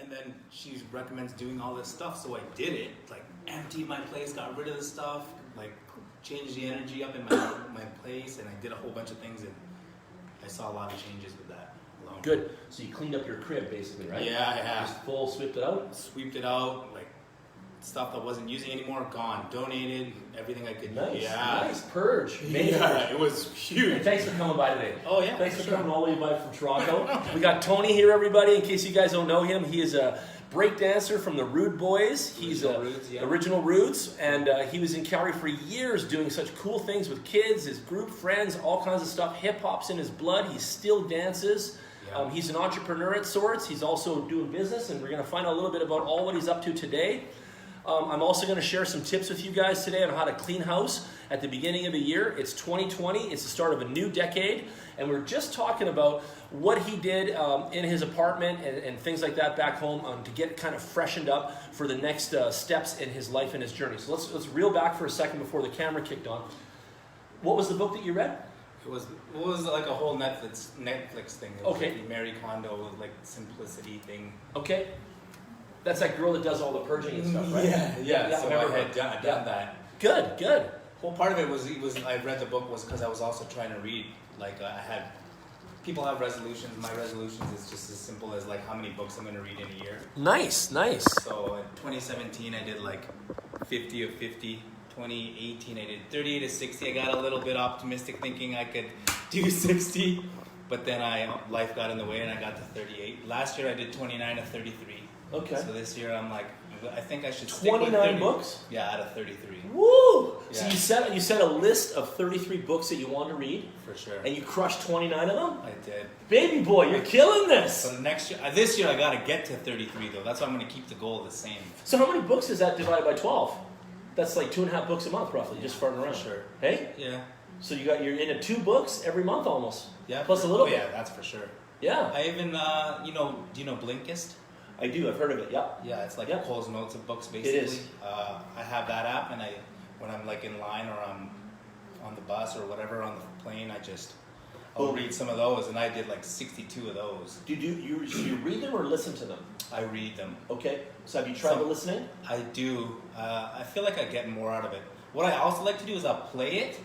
And then she recommends doing all this stuff, so I did it. Like, emptied my place, got rid of the stuff, like, changed the energy up in my place, and I did a whole bunch of things, and I saw a lot of changes with that alone. Good. So you cleaned up your crib, basically, right? Yeah, I have. Just full swept it out? Swept it out, like, stuff that I wasn't using anymore, gone. Donated, everything I could. Nice. Yeah. Nice purge. Yeah, it was huge. And thanks for coming by today. Oh, yeah. Thanks for coming all the way by from Toronto. We got Tony here, everybody. In case you guys don't know him, he is a break dancer from the Rude Boys. He's Original Roots, and he was in Calgary for years doing such cool things with kids, his group friends, all kinds of stuff. Hip hop's in his blood. He still dances. Yeah. He's an entrepreneur at sorts. He's also doing business, and we're going to find out a little bit about all what he's up to today. I'm also going to share some tips with you guys today on how to clean house at the beginning of the year. It's 2020. It's the start of a new decade. And we're just talking about what he did in his apartment and things like that back home to get kind of freshened up for the next steps in his life and his journey. So let's reel back for a second before the camera kicked on. What was the book that you read? It was like a whole Netflix thing. It was okay. Like Mary Kondo, like simplicity thing. Okay. That's that girl that does all the purging and stuff, right? Yeah. So I had done that. Good. Well, part of it was I read the book was because I was also trying to read. Like people have resolutions. My resolutions is just as simple as like how many books I'm going to read in a year. Nice. So in 2017 I did like 50 of 50. 2018 I did 38 of 60. I got a little bit optimistic thinking I could do 60, but then life got in the way and I got to 38. Last year I did 29 of 33. Okay. So this year I'm like, I think I should stick 29 with 30. books? Yeah, out of 33. Woo! Yeah. So you set a list of 33 books that you want to read? For sure. And you crushed 29 of them? I did. Baby boy, you're killing this! So this year I got to get to 33 though. That's why I'm going to keep the goal the same. So how many books is that divided by 12? That's like 2.5 books a month roughly, just farting around. For sure. Hey? Yeah. So you're into 2 books every month almost? Yeah. Plus a little bit? Yeah, that's for sure. Yeah. I even, do you know Blinkist? I do. I've heard of it. Yeah. Yeah, it's like Cole's Notes of books, basically. It is. I have that app, and when I'm like in line or I'm on the bus or whatever on the plane, I'll read some of those, and I did like 62 of those. Do you read them or listen to them? I read them. Okay. So have you tried the listening? I do. I feel like I get more out of it. What I also like to do is I'll play it,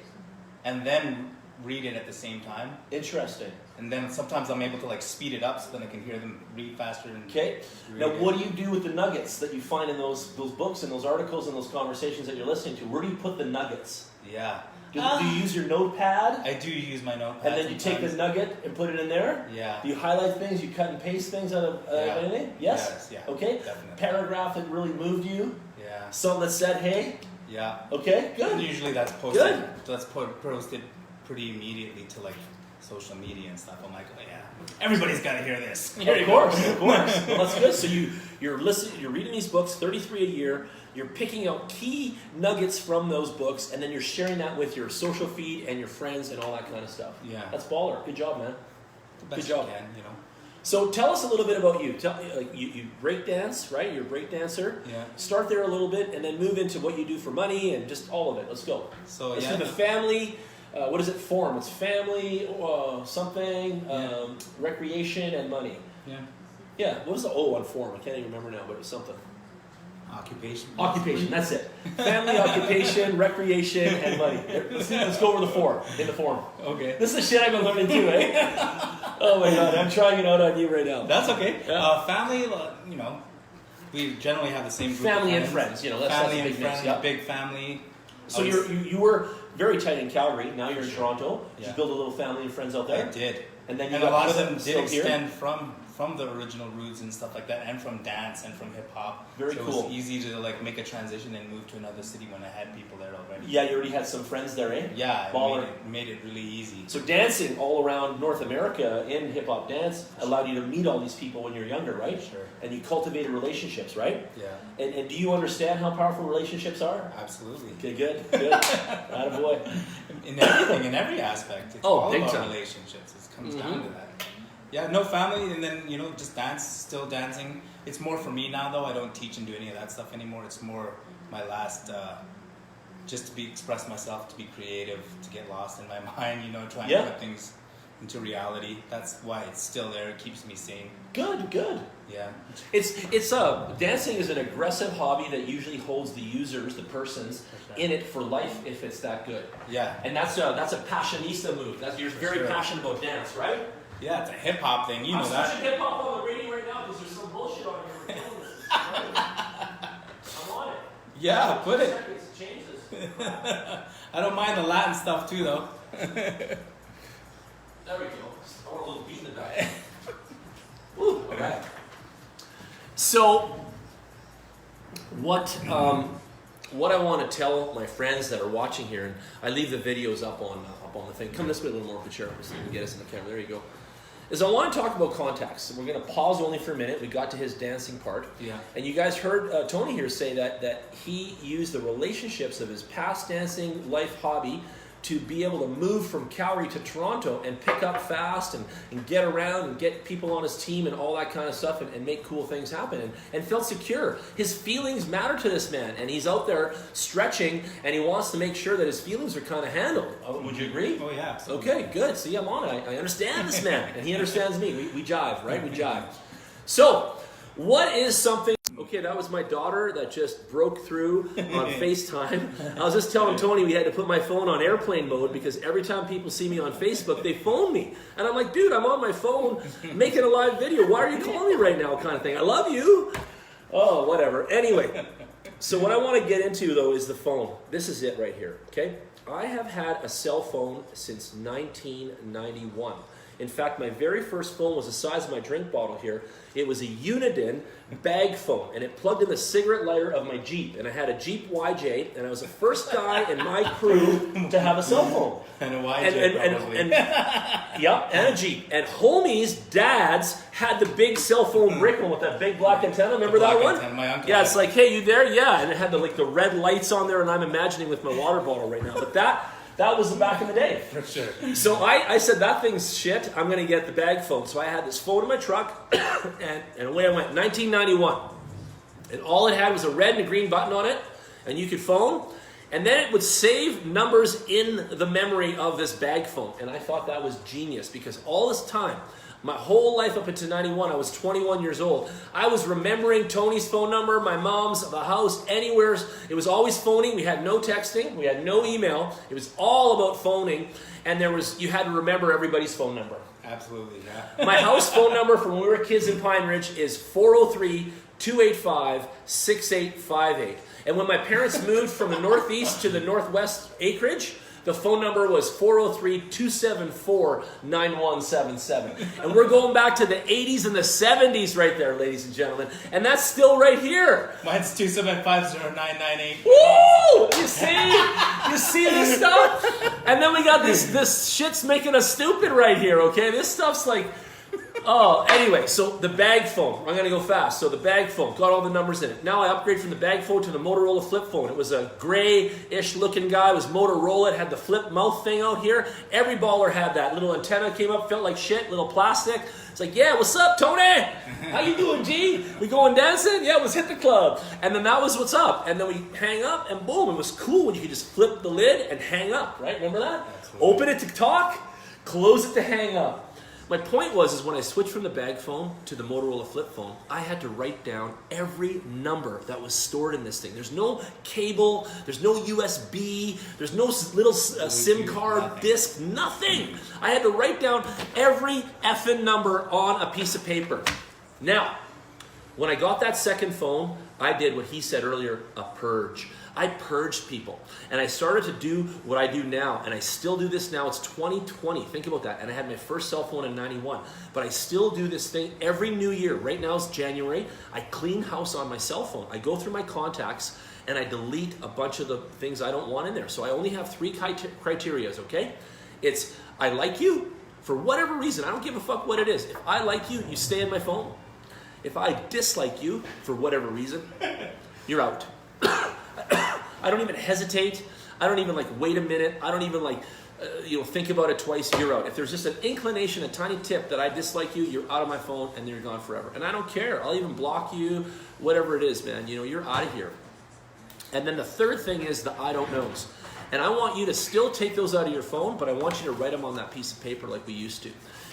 and then read it at the same time. Interesting. And then sometimes I'm able to like speed it up so then I can hear them read faster. Okay. Now, what do you do with the nuggets that you find in those books and those articles and those conversations that you're listening to? Where do you put the nuggets? Yeah. Do you use your notepad? I do use my notepad. And then you take the nugget and put it in there? Yeah. Do you highlight things? You cut and paste things out of anything? Yes? Yes, yeah. Okay. Definitely. Paragraph that really moved you? Yeah. Something that said, hey? Yeah. Okay, good. And usually that's posted. Good. That's posted pretty immediately to like social media and stuff. I'm like, oh yeah, everybody's got to hear this. Of course. Well, that's good. So you're listening, you're reading these books, 33 a year. You're picking out key nuggets from those books, and then you're sharing that with your social feed and your friends and all that kind of stuff. Yeah. That's baller. Good job, man. Good job. You can, you know. So tell us a little bit about you. You break dance, right? You're a break dancer. Yeah. Start there a little bit, and then move into what you do for money and just all of it. Let's go. So let's do the family. What does it form? It's family, something, recreation, and money. Yeah. Yeah. What was the O on form? I can't even remember now, but it was something. Occupation. That's it. Family, occupation, recreation, and money. Let's go over the form in the form. Okay. This is the shit I've been learning too, eh? Oh my god, I'm trying it out on you right now. That's okay. Yeah. Family, we generally have the same group family of and friends. Family that's and big friends, mix, big family. So you were very tight in Calgary. Now you're in Toronto. Did you build a little family and friends out there? I did. And then a lot of them did extend from the original roots and stuff like that, and from dance and from hip hop. Very so cool. It was easy to like make a transition and move to another city when I had people there already. Yeah, you already had some friends there, eh? Yeah, Baller. made it really easy. So dancing all around North America in hip hop dance allowed you to meet all these people when you're younger, right? Sure. And you cultivated relationships, right? Yeah. And do you understand how powerful relationships are? Absolutely. Okay, good. Attaboy. In everything, in every aspect. It's all big about time. relationships. It comes down to that. Yeah, no family, and then, just dance, still dancing. It's more for me now, though. I don't teach and do any of that stuff anymore. It's more my last, just to express myself, to be creative, to get lost in my mind, trying to put things into reality. That's why it's still there. It keeps me sane. Good. Yeah. It's dancing is an aggressive hobby that usually holds the users, the persons, in it for life if it's that good. Yeah. And that's a passionista move. You're very passionate about dance, right? Yeah, it's a hip hop thing. You know that. I'm switching hip hop on the radio right now because there's some bullshit on here. I'm on it. Yeah, put it. Seconds to change this. I don't mind the Latin stuff too, though. There we go. I want a little beat in the back. Woo, all right. So, what I want to tell my friends that are watching here, and I leave the videos up on the thing. Come this way a little more, Pacher, so you can get us in the camera. There you go. Is I want to talk about contacts. We're going to pause only for a minute. We got to his dancing part. Yeah. And you guys heard Tony here say that he used the relationships of his past dancing life hobby to be able to move from Calgary to Toronto and pick up fast and get around and get people on his team and all that kind of stuff and make cool things happen and felt secure. His feelings matter to this man, and he's out there stretching, and he wants to make sure that his feelings are kind of handled. Would you agree? Oh, yeah, absolutely. Okay, good. See, I'm on it. I understand this man, and he understands me. We jive, right? We jive. So, what is something... Okay, that was my daughter that just broke through on FaceTime. I was just telling Tony we had to put my phone on airplane mode because every time people see me on Facebook, they phone me. And I'm like, dude, I'm on my phone making a live video. Why are you calling me right now kind of thing? I love you. Oh, whatever. Anyway, so what I want to get into, though, is the phone. This is it right here, okay? I have had a cell phone since 1991. In fact, my very first phone was the size of my drink bottle here. It was a Uniden bag phone, and it plugged in the cigarette lighter of my Jeep. And I had a Jeep YJ, and I was the first guy in my crew to have a cell phone. And a YJ, probably. And a Jeep. And homies' dads had the big cell phone brick one with that big black antenna. Remember that one? Antenna, my uncle. Yeah, it's like, hey, you there? Yeah. And it had the red lights on there, and I'm imagining with my water bottle right now. But that was the back in the day. For sure. So I said, that thing's shit. I'm going to get the bag phone. So I had this phone in my truck, and away I went. 1991. And all it had was a red and a green button on it, and you could phone. And then it would save numbers in the memory of this bag phone. And I thought that was genius because all this time, my whole life up until 91, I was 21 years old. I was remembering Tony's phone number, my mom's, the house, anywhere. It was always phoning. We had no texting. We had no email. It was all about phoning. And you had to remember everybody's phone number. Absolutely, yeah. My house phone number from when we were kids in Pine Ridge is 403-285-6858. And when my parents moved from the northeast to the northwest acreage, the phone number was 403-274-9177. And we're going back to the 80s and the 70s right there, ladies and gentlemen. And that's still right here. Mine's 2750998. Woo! You see this stuff? And then we got this shit's making us stupid right here, okay? This stuff's like... Oh, anyway, so the bag phone. I'm going to go fast. So the bag phone, got all the numbers in it. Now I upgrade from the bag phone to the Motorola flip phone. It was a grayish looking guy. It was Motorola. It had the flip mouth thing out here. Every baller had that. Little antenna came up, felt like shit, little plastic. It's like, yeah, what's up, Tony? How you doing, G? We going dancing? Yeah, let's hit the club. And then that was what's up. And then we hang up, and boom, it was cool when you could just flip the lid and hang up, right? Remember that? Absolutely. Open it to talk, close it to hang up. My point was when I switched from the bag phone to the Motorola flip phone, I had to write down every number that was stored in this thing. There's no cable, there's no USB, there's no little SIM card, disc, nothing. I had to write down every effing number on a piece of paper. Now, when I got that second phone, I did what he said earlier, a purge. I purged people, and I started to do what I do now, and I still do this now. It's 2020. Think about that. And I had my first cell phone in 91, but I still do this thing every new year. Right now it's January. I clean house on my cell phone. I go through my contacts, and I delete a bunch of the things I don't want in there. So I only have 3 criterias, okay? It's I like you for whatever reason. I don't give a fuck what it is. If I like you, you stay in my phone. If I dislike you for whatever reason, you're out. I don't even hesitate. I don't even wait a minute. I don't even think about it twice. You're out. If there's just an inclination, a tiny tip that I dislike you, you're out of my phone and you're gone forever. And I don't care. I'll even block you, whatever it is, man. You're out of here. And then the third thing is the I don't knows. And I want you to still take those out of your phone, but I want you to write them on that piece of paper like we used to.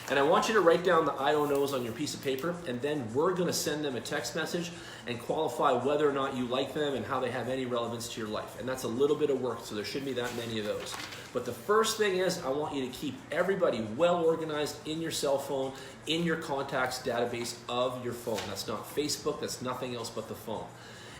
And I want you to write down the I don't knows on your piece of paper, and then we're going to send them a text message and qualify whether or not you like them and how they have any relevance to your life. And that's a little bit of work, so there shouldn't be that many of those. But the first thing is I want you to keep everybody well organized in your cell phone, in your contacts database of your phone. That's not Facebook, that's nothing else but the phone.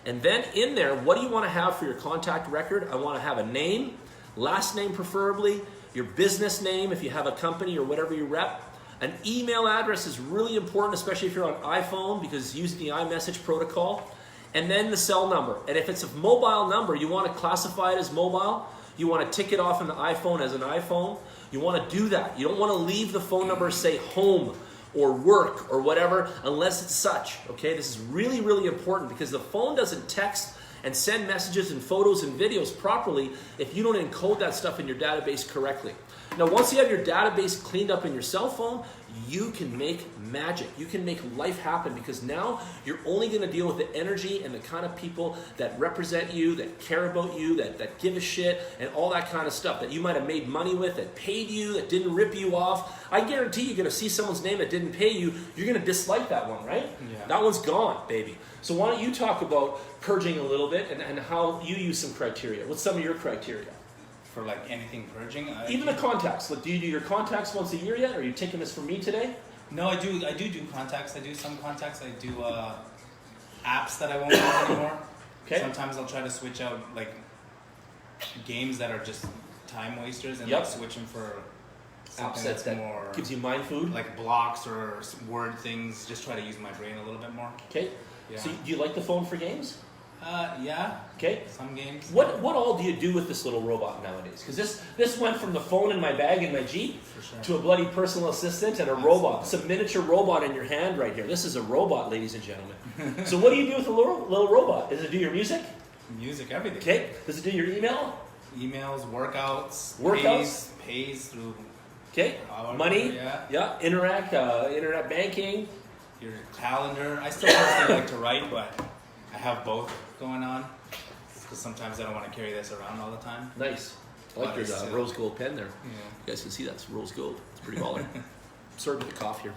And then in there, what do you want to have for your contact record? I want to have a name, last name preferably, your business name if you have a company or whatever you rep. An email address is really important, especially if you're on iPhone, because using the iMessage protocol. And then the cell number. And if it's a mobile number, you want to classify it as mobile. You want to tick it off in the iPhone as an iPhone. You want to do that. You don't want to leave the phone number, say, home or work or whatever, unless it's such. Okay, this is really, really important because the phone doesn't text and send messages and photos and videos properly if you don't encode that stuff in your database correctly. Now, once you have your database cleaned up in your cell phone, you can make magic. You can make life happen because now you're only going to deal with the energy and the kind of people that represent you, that care about you, that give a shit, and all that kind of stuff that you might have made money with, that paid you, that didn't rip you off. I guarantee you're going to see someone's name that didn't pay you. You're going to dislike that one, right? Yeah. That one's gone, baby. So why don't you talk about purging a little bit and how you use some criteria. What's some of your criteria? For like anything purging? Even the contacts. Like, do you do your contacts once a year yet? Are you taking this from me today? No, I do contacts. I do some contacts. I do apps that I won't use anymore. Okay. Sometimes I'll try to switch out like games that are just time wasters and Yep. like switch them for Apps something that that's more gives you mind food. like blocks or word things. Just try to use my brain a little bit more. Okay. Yeah. So do you like the phone for games? Yeah. Okay. Some games. What all do you do with this little robot nowadays? Because this went from the phone in my bag in my Jeep For sure. to a bloody personal assistant and a robot. It's a miniature robot in your hand right here. This is a robot, ladies and gentlemen. So what do you do with a little robot? Does it do your music? Music, everything. Okay. Does it do your email? Emails, workouts. Workouts? Pays through. Okay. However, Money? Yeah. Internet banking. Your calendar. I still personally like to write, but I have both going on because sometimes I don't want to carry this around all the time. Nice. I like your rose gold pen there. Yeah. You guys can see that's rose gold. It's pretty baller. Serving the cough here.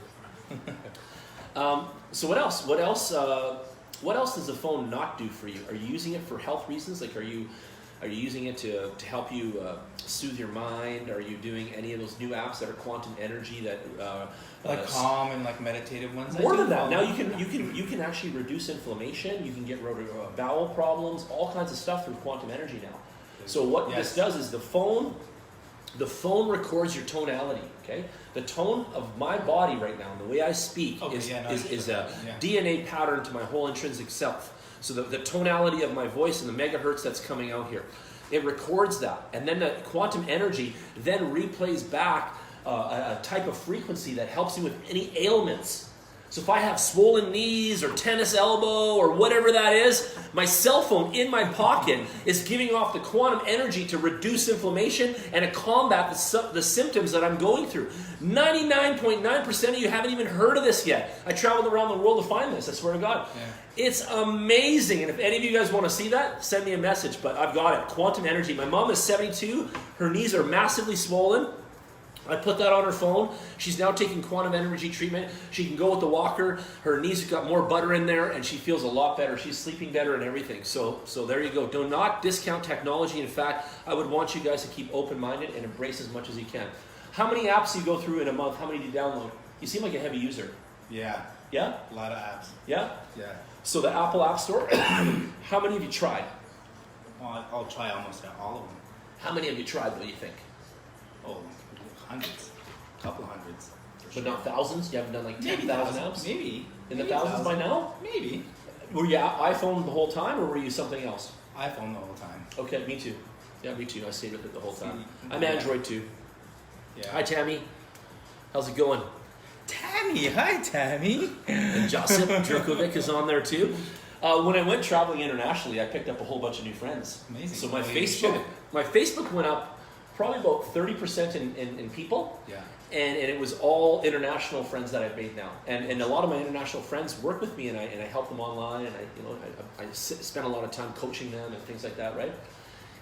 So what else? What else does the phone not do for you? Are you using it for health reasons? Like, are you using it to help you soothe your mind? Are you doing any of those new apps that are quantum energy that Like calm and like meditative ones. more than that? Now you can actually reduce inflammation. You can get rid of bowel problems, all kinds of stuff through quantum energy now. So what this does is the phone records your tonality. Okay, the tone of my body right now, and the way I speak is a DNA pattern to my whole intrinsic self. So the tonality of my voice and the megahertz that's coming out here, it records that, and then the quantum energy then replays back a type of frequency that helps you with any ailments. So if I have swollen knees or tennis elbow or whatever that is, my cell phone in my pocket is giving off the quantum energy to reduce inflammation and to combat the symptoms that I'm going through. 99.9% of you haven't even heard of this yet. I traveled around the world to find this, I swear to God. Yeah. It's amazing. And if any of you guys want to see that, send me a message. But I've got it. Quantum energy. My mom is 72. Her knees are massively swollen. I put that on her phone. She's now taking quantum energy treatment. She can go with the walker. Her knees have got more butter in there, and she feels a lot better. She's sleeping better and everything. So there you go. Do not discount technology. In fact, I would want you guys to keep open-minded and embrace as much as you can. How many apps do you go through in a month? How many do you download? You seem like a heavy user. Yeah. Yeah? A lot of apps. Yeah? Yeah. So the Apple App Store, how many have you tried? Well, I'll try almost all of them. How many have you tried, what do you think? Oh, hundreds. A couple hundreds. But not thousands? You haven't done like 10,000 apps? Maybe. In the thousands by now? Maybe. Were you iPhone the whole time, or were you something else? iPhone the whole time. Okay, me too. Yeah, me too. I stayed with it the whole time. I'm Yeah. Android too. Yeah. Hi, Tammy. How's it going? Tammy. Hi, Tammy. And Josip Drkovic is on there too. When I went traveling internationally, I picked up a whole bunch of new friends. Amazing. So Well, you should. my Facebook went up probably about 30% in people. Yeah. And it was all international friends that I've made now, and a lot of my international friends work with me, and I help them online, and I spend a lot of time coaching them and things like that, right?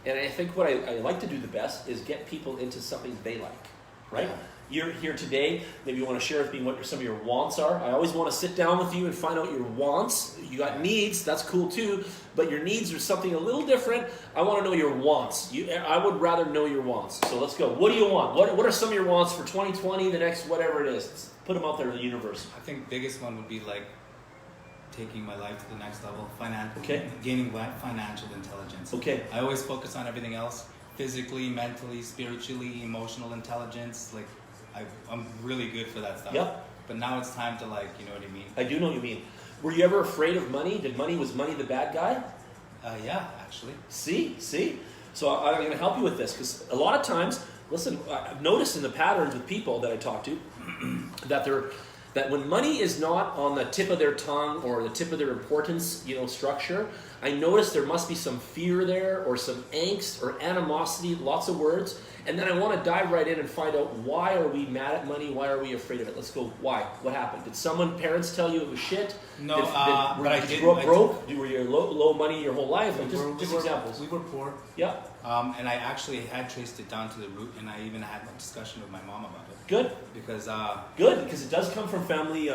And I think what I like to do the best is get people into something they like, right? Yeah. You're here today, maybe you want to share with me what some of your wants are. I always want to sit down with you and find out your wants. You got needs, that's cool too, but your needs are something a little different. I want to know your wants. I would rather know your wants. So let's go. What do you want? What are some of your wants for 2020, the next whatever it is? Let's put them out there in the universe. I think biggest one would be like taking my life to the next level, Okay. gaining financial intelligence. Okay. I always focus on everything else, physically, mentally, spiritually, emotional intelligence. Like I'm really good for that stuff. Yep. But now it's time to like, you know what I mean? I do know what you mean. Were you ever afraid of money? Was money the bad guy? Yeah, actually. See? So I'm going to help you with this because a lot of times, listen, I've noticed in the patterns with people that I talk to that when money is not on the tip of their tongue or the tip of their importance, structure, I notice there must be some fear there or some angst or animosity, lots of words. And then I want to dive right in and find out, why are we mad at money? Why are we afraid of it? Let's go. Why? What happened? Did parents tell you it was shit? No, did you grow up broke? Were you low money your whole life? Just examples. We were poor. Yeah. And I actually had traced it down to the root, and I even had a discussion with my mom about it. Good. Because it does come from family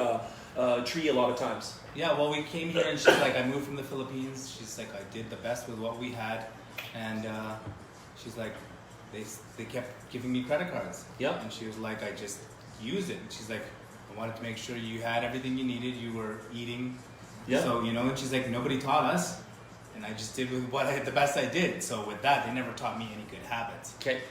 tree a lot of times. Yeah, well, we came here, and she's like, I moved from the Philippines. She's like, I did the best with what we had, and she's like, they kept giving me credit cards. Yeah. And she was like, I just used it. She's like, I wanted to make sure you had everything you needed. You were eating. Yeah. So, and she's like, nobody taught us. And I just did with the best I did. So with that, they never taught me any good habits. Okay.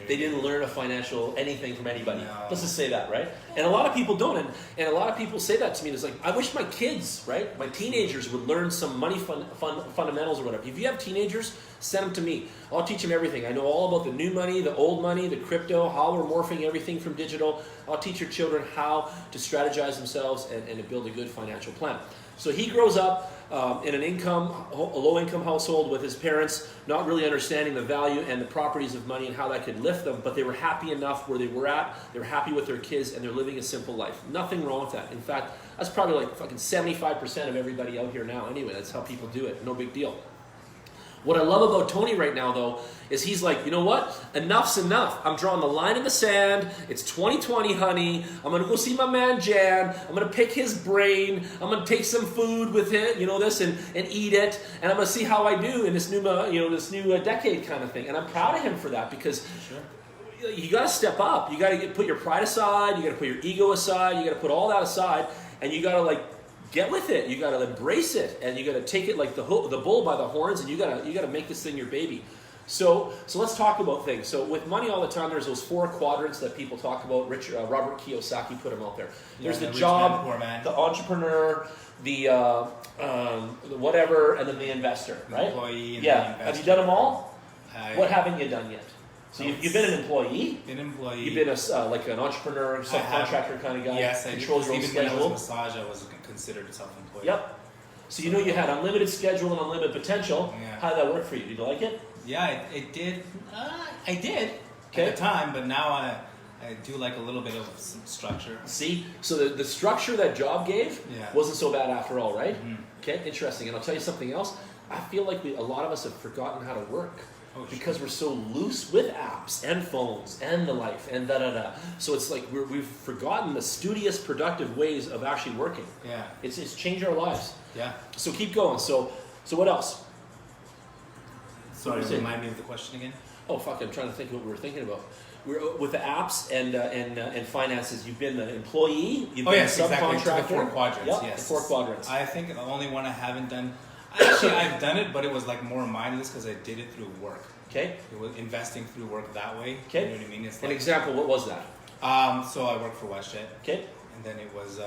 They didn't learn a financial anything from anybody. No. Let's just say that, right? And a lot of people don't. And a lot of people say that to me. It's like, I wish my kids, right, my teenagers would learn some money fundamentals or whatever. If you have teenagers, send them to me. I'll teach them everything. I know all about the new money, the old money, the crypto, how we're morphing everything from digital. I'll teach your children how to strategize themselves and to build a good financial plan. So he grows up in a low-income household with his parents, not really understanding the value and the properties of money and how that could lift them, but they were happy enough where they were at. They were happy with their kids, and they're living a simple life. Nothing wrong with that. In fact, that's probably like fucking 75% of everybody out here now. Anyway, that's how people do it. No big deal. What I love about Tony right now, though, is he's like, you know what? Enough's enough. I'm drawing the line in the sand. It's 2020, honey. I'm going to go see my man, Jan. I'm going to pick his brain. I'm going to take some food with him, and eat it. And I'm going to see how I do in this new, decade kind of thing. And I'm proud of him for that because you got to step up. You got to put your pride aside. You got to put your ego aside. You got to put all that aside. And you got to, get with it. You got to embrace it, and you got to take it like the bull by the horns, and you got to make this thing your baby. So let's talk about things. So with money all the time, there's those 4 quadrants that people talk about. Robert Kiyosaki put them out there. There's the job, the entrepreneur, the whatever, and then the investor, right? Employee. And yeah. The investor. Have you done them all? What haven't you done yet? So you've been an employee. You've been like an entrepreneur, subcontractor kind of guy. Yes, I control your own even schedule. when I was a massage, I was considered self-employed. Yep. So you had unlimited schedule and unlimited potential. Yeah. How did that work for you? Did you like it? Yeah, it did. I did at the time, but now I do like a little bit of some structure. See, so the structure that job gave wasn't so bad after all, right? Mm-hmm. Okay, interesting. And I'll tell you something else. I feel like a lot of us have forgotten how to work. Because we're so loose with apps and phones and the life and da-da-da. So it's like we've forgotten the studious, productive ways of actually working. Yeah. It's changed our lives. Yeah. So keep going. So what else? Sorry, remind me of the question again. Oh, fuck, I'm trying to think of what we were thinking about. With the apps and finances, you've been the employee, you've been a subcontractor. Exactly. The 4 quadrants, yep, yes. The 4 quadrants. I think the only one I haven't done, actually I've done it, but it was like more mindless because I did it through work. Okay. It was investing through work that way. Okay. You know what I mean? It's An example, what was that? So I work for WestJet. Okay. And then it was,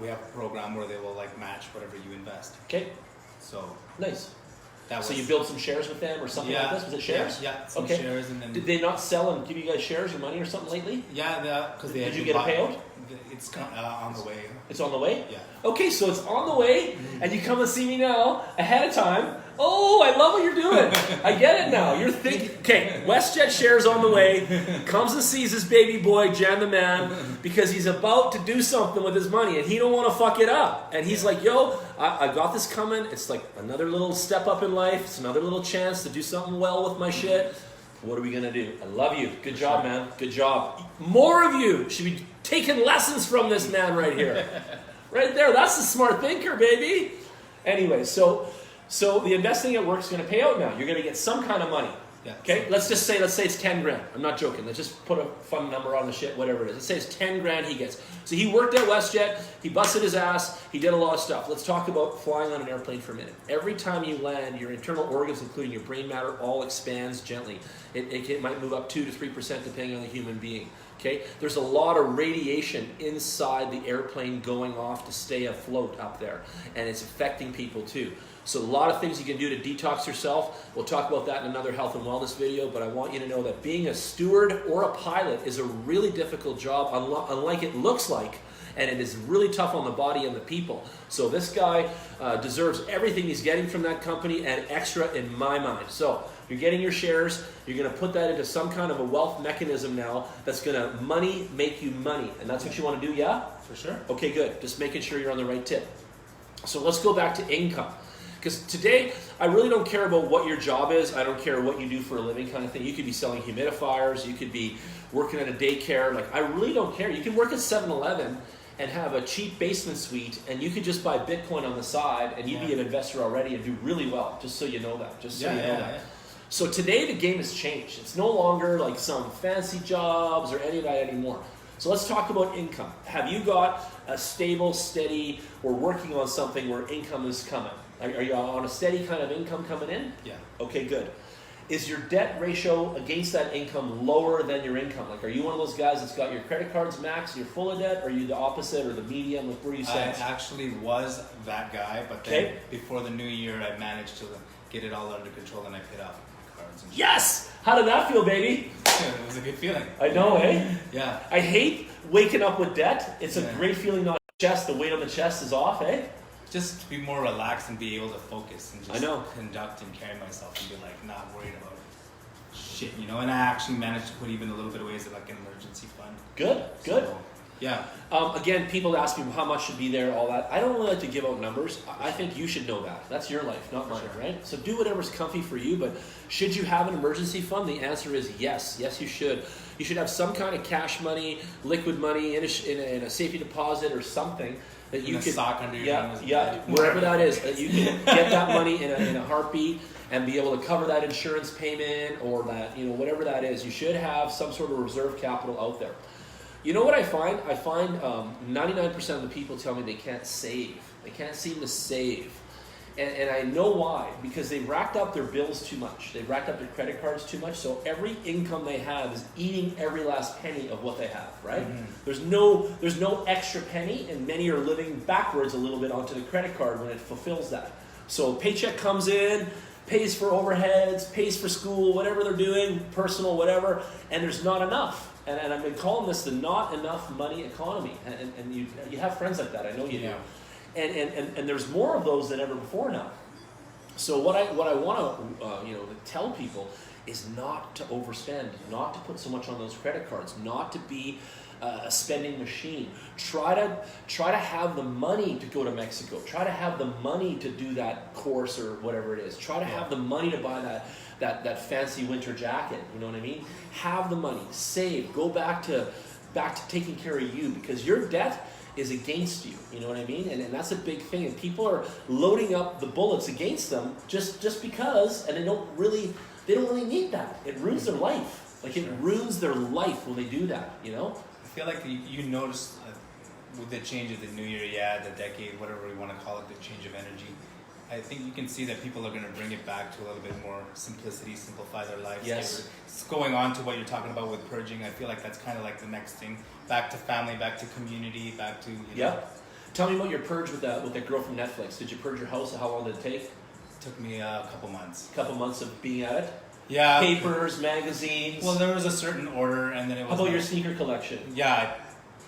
we have a program where they will match whatever you invest. Okay. So. Nice. So you built some shares with them or something like this? Was it shares? Yeah, some shares. And then did they not sell and give you guys shares or money or something lately? Yeah, because did you get a payout? It's on the way. It's on the way? Yeah. Okay, so it's on the way, and you come and see me now ahead of time. Oh, I love what you're doing. I get it now. You're thinking, okay, WestJet shares on the way, comes and sees his baby boy, Jan the man, because he's about to do something with his money, and he don't want to fuck it up. And he's like, yo, I got this coming. It's like another little step up in life. It's another little chance to do something well with my shit. What are we going to do? I love you. Good job, man. Good job. More of you should be taking lessons from this man right here. Right there. That's the smart thinker, baby. Anyway, so the investing at work is going to pay out now. You're going to get some kind of money. Yeah. Okay? Let's say it's 10 grand. I'm not joking. Let's just put a fun number on the shit, whatever it is. Let's say it's 10 grand he gets. So he worked at WestJet. He busted his ass. He did a lot of stuff. Let's talk about flying on an airplane for a minute. Every time you land, your internal organs, including your brain matter, all expands gently. It might move up 2 to 3% depending on the human being. Okay? There's a lot of radiation inside the airplane going off to stay afloat up there. And it's affecting people too. So a lot of things you can do to detox yourself. We'll talk about that in another health and wellness video, but I want you to know that being a steward or a pilot is a really difficult job, unlike it looks like, and it is really tough on the body and the people. So this guy deserves everything he's getting from that company and extra in my mind. So you're getting your shares, you're going to put that into some kind of a wealth mechanism now that's going to make you money. And that's what you want to do, yeah? For sure. Okay, good. Just making sure you're on the right tip. So let's go back to income. Because today, I really don't care about what your job is. I don't care what you do for a living kind of thing. You could be selling humidifiers. You could be working at a daycare. Like, I really don't care. You can work at 7-Eleven and have a cheap basement suite, and you could just buy Bitcoin on the side, and you'd be an investor already and do really well, just so you know that. Just so you know that. So today, the game has changed. It's no longer like some fancy jobs or any of that anymore. So let's talk about income. Have you got a stable, steady, or working on something where income is coming? Are you on a steady kind of income coming in? Yeah. Okay, good. Is your debt ratio against that income lower than your income? Like, are you one of those guys that's got your credit cards maxed and you're full of debt? Or are you the opposite or the medium? Like, where are you stand? I actually was that guy, but then before the new year, I managed to get it all under control and I paid off my cards. And yes! How did that feel, baby? it was a good feeling. I know, eh? Yeah. I hate waking up with debt. It's a great feeling on the chest. The weight on the chest is off, eh? Just to be more relaxed and be able to focus and just I conduct and carry myself and be like not worried about shit, you know. And I actually managed to put even a little bit away as like an emergency fund. Good. So, yeah. Again, people ask me how much should be there, all that. I don't really like to give out numbers. I think you should know that. That's your life, not mine, right? So do whatever's comfy for you, but should you have an emergency fund? The answer is yes. Yes, you should. You should have some kind of cash money, liquid money in a safety deposit or something that you could sock under your wherever that is, that you can get that money in a heartbeat and be able to cover that insurance payment or that, you know, whatever that is. You should have some sort of reserve capital out there. You know what I find? I find 99% of the people tell me they can't save. They can't seem to save. And I know why. Because they've racked up their bills too much. They've racked up their credit cards too much. So every income they have is eating every last penny of what they have, right? Mm-hmm. There's no extra penny, and many are living backwards a little bit onto the credit card when it fulfills that. So paycheck comes in, pays for overheads, pays for school, whatever they're doing, personal, whatever, and there's not enough. And I've been calling this the not enough money economy. And you have friends like that, I know you do. And there's more of those than ever before now. So what I want to tell people is not to overspend, not to put so much on those credit cards, not to be a spending machine. Try to have the money to go to Mexico. Try to have the money to do that course or whatever it is. Try to have the money to buy that fancy winter jacket. You know what I mean? Have the money, save, go back to taking care of you, because your debt is against you. You know what I mean? And that's a big thing. And people are loading up the bullets against them just because, and they don't really need that. It ruins their life. Like, it ruins their life when they do that, you know? I feel like you notice with the change of the new year, the decade, whatever we want to call it, the change of energy. I think you can see that people are going to bring it back to a little bit more simplicity, simplify their lives. Yes. It's going on to what you're talking about with purging. I feel like that's kind of like the next thing. Back to family, back to community, back to, know. Tell me about your purge with that girl from Netflix. Did you purge your house? How long did it take? It took me a couple months. A couple months of being at it? Yeah. Papers, magazines. Well, there was a certain order, and then it was... How about your sneaker collection? Yeah,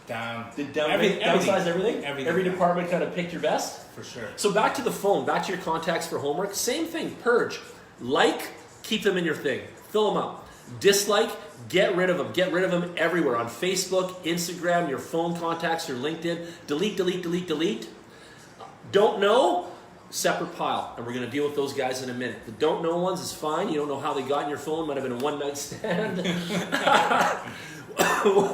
Downsized everything? Every department kind of picked your best? For sure. So back to the phone, back to your contacts for homework. Same thing, purge. Like, keep them in your thing. Fill them up. Dislike, get rid of them. Get rid of them everywhere. On Facebook, Instagram, your phone contacts, your LinkedIn. Delete, delete, delete, delete. Don't know? Separate pile. And we're going to deal with those guys in a minute. The don't know ones is fine. You don't know how they got in your phone. Might have been a one-night stand.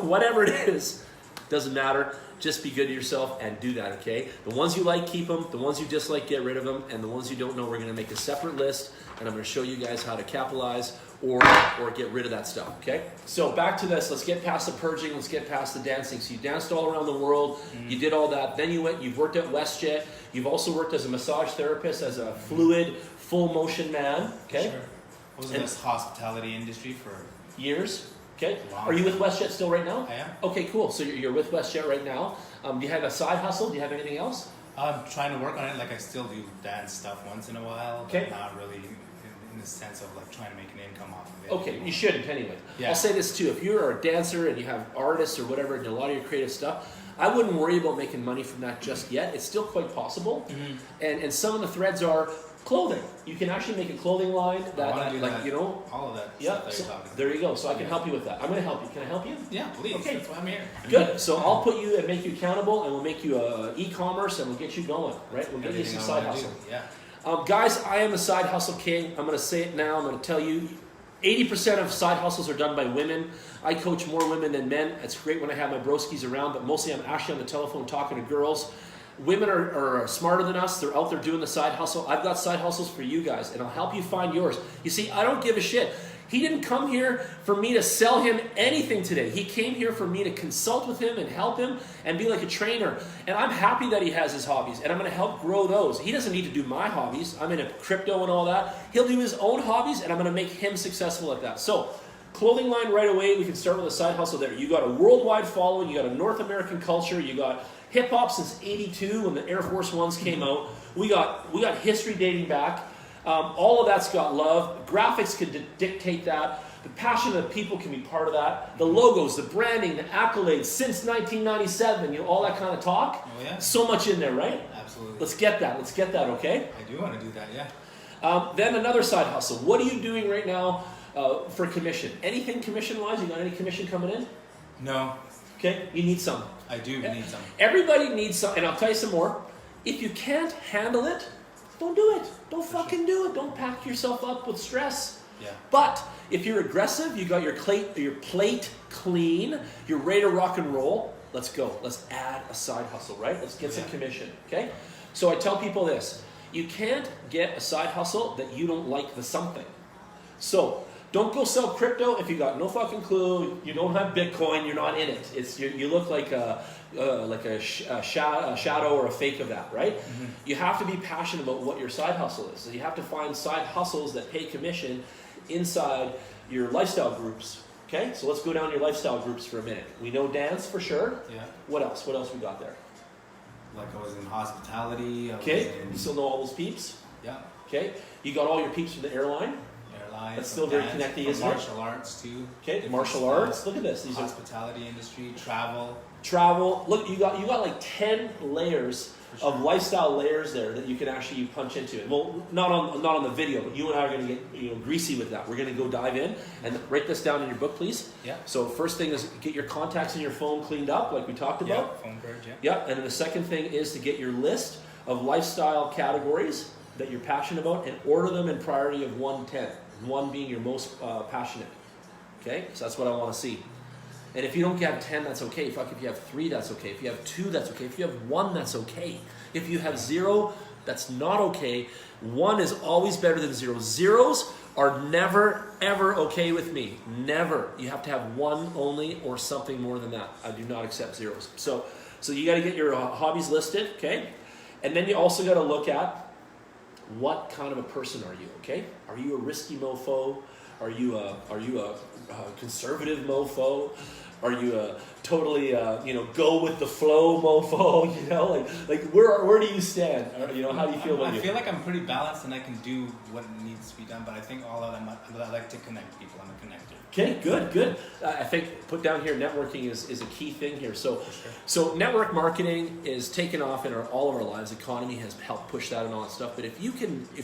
Whatever it is. Doesn't matter. Just be good to yourself and do that, okay? The ones you like, keep them. The ones you dislike, get rid of them. And the ones you don't know, we're going to make a separate list. And I'm going to show you guys how to capitalize or get rid of that stuff, okay? So back to this. Let's get past the purging. Let's get past the dancing. So you danced all around the world. You did all that. Then you've worked at WestJet. You've also worked as a massage therapist, as a fluid, full motion man, okay? Sure. I was in this hospitality industry for years. Okay. Are you with WestJet still right now? I am. Okay, cool. So you're with WestJet right now. Do you have a side hustle? Do you have anything else? I'm trying to work on it. Like I still do dance stuff once in a while, okay, but not really in the sense of like trying to make an income off of it. Okay, you shouldn't anyway. Yeah. I'll say this too. If you're a dancer and you have artists or whatever and a lot of your creative stuff, I wouldn't worry about making money from that just yet. It's still quite possible. And some of the threads are clothing. You can actually make a clothing line that, all of that. Yeah. Stuff that you're talking there you go. So I can help you with that. I'm going to help you. Can I help you? Yeah, please. Okay. That's why I'm here. Good. So I'll put you and make you accountable, and we'll make you e-commerce, and we'll get you going. Right? We'll get you some side hustle. Yeah. Guys, I am a side hustle king. I'm going to say it now. I'm going to tell you. 80% of side hustles are done by women. I coach more women than men. It's great when I have my broskies around, but mostly I'm actually on the telephone talking to girls. Women are smarter than us. They're out there doing the side hustle. I've got side hustles for you guys, and I'll help you find yours. You see, I don't give a shit. He didn't come here for me to sell him anything today. He came here for me to consult with him and help him and be like a trainer. And I'm happy that he has his hobbies, and I'm going to help grow those. He doesn't need to do my hobbies. I'm into crypto and all that. He'll do his own hobbies, and I'm going to make him successful at that. So, clothing line right away. We can start with a side hustle there. You got a worldwide following. You got a North American culture. You got hip hop since '82 when the Air Force Ones came out. We got history dating back. All of that's got love. Graphics can dictate that. The passion of the people can be part of that. The logos, the branding, the accolades since 1997, all that kind of talk. Oh, yeah. So much in there, right? Absolutely. Let's get that, okay? I do want to do that, yeah. Then another side hustle. What are you doing right now for commission? Anything commission-wise? You got any commission coming in? No. Okay, you need some. I do need some. Everybody needs some, and I'll tell you some more. If you can't handle it, don't do it. Don't fucking do it. Don't pack yourself up with stress. Yeah. But if you're aggressive, you got your plate clean, you're ready to rock and roll, let's go. Let's add a side hustle, right? Let's get some commission, okay? So I tell people this. You can't get a side hustle that you don't like the something. So don't go sell crypto if you got no fucking clue. You don't have Bitcoin. You're not in it. You look like a shadow or a fake of that, right? Mm-hmm. You have to be passionate about what your side hustle is. So you have to find side hustles that pay commission inside your lifestyle groups. Okay, so let's go down your lifestyle groups for a minute. We know dance for sure. Yeah. What else? What else we got there? Like I was in hospitality. Okay, you still know all those peeps? Yeah. Okay, you got all your peeps from the airline? That's still very connected, isn't it? Martial arts too. Okay, martial arts. Look at this. These hospitality industry, travel. Look, you got like 10 layers of lifestyle layers there that you can actually punch into. Well, not on the video, but you and I are going to get greasy with that. We're going to go dive in and write this down in your book, please. Yeah. So first thing is get your contacts in your phone cleaned up, like we talked about. Yeah, phone purge. Yeah. Yeah, and then the second thing is to get your list of lifestyle categories that you're passionate about and order them in priority of 1 to 10. 1 being your most passionate. Okay, so that's what I want to see. And if you don't have 10, that's okay. If you have 3, that's okay. If you have 2, that's okay. If you have 1, that's okay. If you have 0, that's not okay. 1 is always better than 0. Zeros are never, ever okay with me. Never. You have to have 1 only or something more than that. I do not accept zeros. So you got to get your hobbies listed, okay? And then you also got to look at what kind of a person are you, okay? Are you a risky mofo? Are you a conservative mofo? Are you a totally, go with the flow mofo? Like where do you stand? How do you feel about it? I feel like I'm pretty balanced and I can do what needs to be done, but I think all of them, I like to connect people. I'm a connector. Okay, good. I think put down here, networking is a key thing here. So, For sure. so network marketing is taken off in all of our lives. Economy has helped push that and all that stuff. But if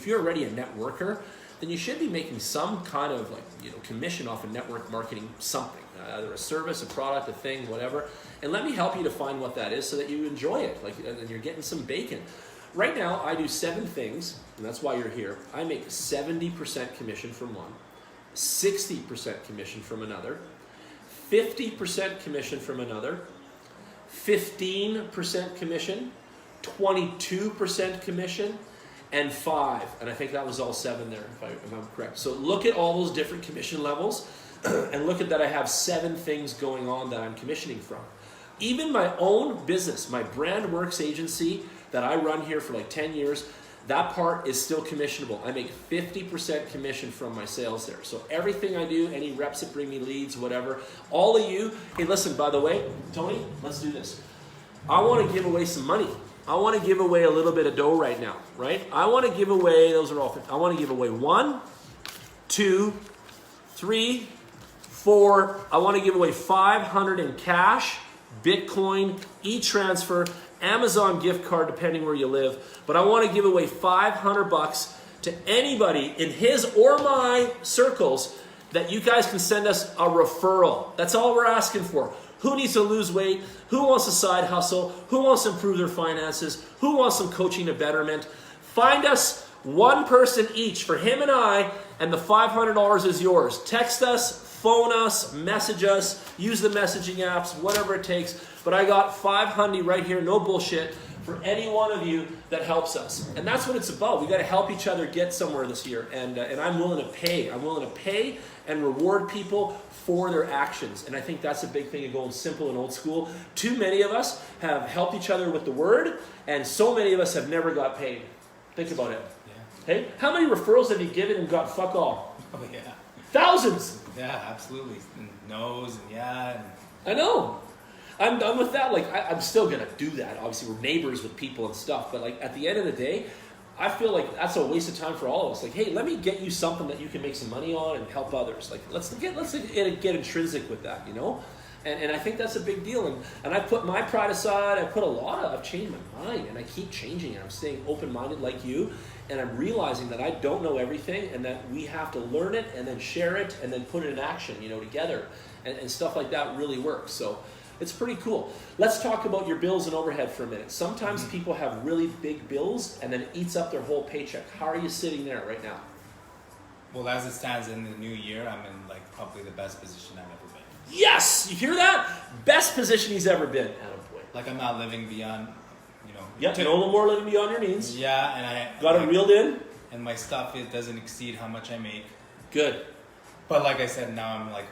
you're already a networker, then you should be making some kind of commission off of network marketing something, either a service, a product, a thing, whatever. And let me help you to find what that is so that you enjoy it, and you're getting some bacon. Right now, I do 7 things, and that's why you're here. I make 70% commission from one, 60% commission from another, 50% commission from another, 15% commission, 22% commission, and 5. And I think that was all 7 there, if I'm correct. So look at all those different commission levels and look at that I have 7 things going on that I'm commissioning from. Even my own business, my Brand Works agency that I run here for like 10 years, that part is still commissionable. I make 50% commission from my sales there. So everything I do, any reps that bring me leads, whatever, all of you, hey, listen, by the way, Tony, let's do this. I want to give away some money. I want to give away a little bit of dough right now, right? I want to give away, those are all, I want to give away 1, 2, 3, 4. I want to give away 500 in cash, Bitcoin, e-transfer, Amazon gift card, depending where you live. But I want to give away $500 to anybody in his or my circles that you guys can send us a referral. That's all we're asking for. Who needs to lose weight? Who wants a side hustle? Who wants to improve their finances? Who wants some coaching to betterment? Find us one person each for him and I, and the $500 is yours. Text us, phone us, message us, use the messaging apps, whatever it takes. But I got 500 right here, no bullshit, for any one of you that helps us. And that's what it's about. We got to help each other get somewhere this year. And I'm willing to pay. I'm willing to pay and reward people for their actions. And I think that's a big thing of going simple and old school. Too many of us have helped each other with the word, and so many of us have never got paid. Think about it. Yeah. Hey, how many referrals have you given and got fuck all? Oh, yeah. Thousands. Yeah, absolutely. And no's and yeah. I know. I'm done with that. Like, I'm still going to do that. Obviously, we're neighbors with people and stuff. But, like, at the end of the day, I feel like that's a waste of time for all of us. Like, hey, let me get you something that you can make some money on and help others. Like, let's get intrinsic with that, And I think that's a big deal. And I put my pride aside. I've changed my mind, and I keep changing it. I'm staying open-minded like you, and I'm realizing that I don't know everything, and that we have to learn it and then share it and then put it in action, together. And stuff like that really works. So it's pretty cool. Let's talk about your bills and overhead for a minute. Sometimes people have really big bills, and then it eats up their whole paycheck. How are you sitting there right now? Well, as it stands in the new year, I'm in like probably the best position I've ever been. Yes! You hear that? Best position he's ever been. Attaboy. Like I'm not living beyond, Yeah, no more living beyond your means. Yeah, and I got it reeled in. And my stuff, it doesn't exceed how much I make. Good. But like I said, now I'm like,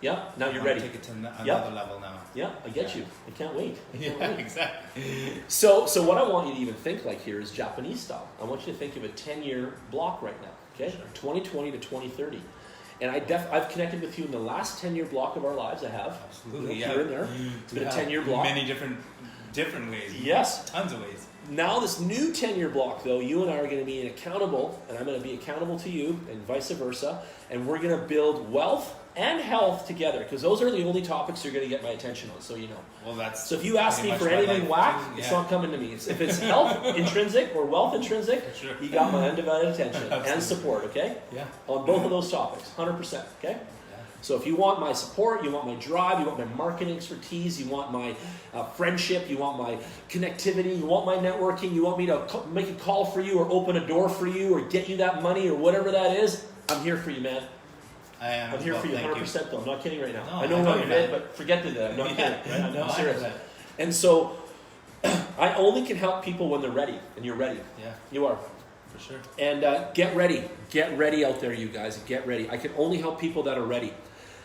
Yeah, now you're I'm ready. Take it to another level now. Yeah, I get you. I can't wait. Exactly. So what I want you to even think like here is Japanese style. I want you to think of a 10-year block right now. Okay, sure. 2020 to 2030. And I've connected with you in the last 10-year block of our lives. I have. Absolutely, Here and there. It's been a 10-year block. Many different ways. Yes. Tons of ways. Now this new 10-year block, though, you and I are going to be accountable, and I'm going to be accountable to you, and vice versa. And we're going to build wealth and health together, because those are the only topics you're going to get my attention on, so you know. Well, that's so if you ask me for anything whack, it's not coming to me. If it's health intrinsic or wealth intrinsic, sure. You got my undivided attention and support, okay? Yeah. On both of those topics, 100%, okay? Yeah. So if you want my support, you want my drive, you want my marketing expertise, you want my friendship, you want my connectivity, you want my networking, you want me to make a call for you or open a door for you or get you that money or whatever that is, I'm here for you, man. I'm here for you 100% though. I'm not kidding right now. No, I know what you did, but forget that. I'm not kidding. Right? I'm serious. And so I only can help people when they're ready, and you're ready. Yeah. You are. For sure. And get ready. Get ready out there, you guys. Get ready. I can only help people that are ready.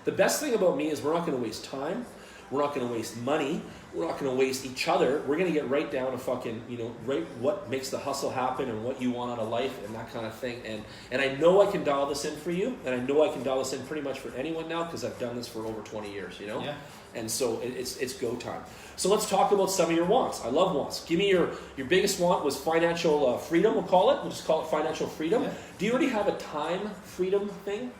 The best thing about me is we're not going to waste time. We're not going to waste money. we're not going to waste each other. We're going to get right down to fucking, right what makes the hustle happen and what you want out of life and that kind of thing. And I know I can dial this in for you, and I know I can dial this in pretty much for anyone now because I've done this for over 20 years, Yeah. And so it's go time. So let's talk about some of your wants. I love wants. Give me your biggest want was financial freedom, we'll call it. We'll just call it financial freedom. Yeah. Do you already have a time freedom thing?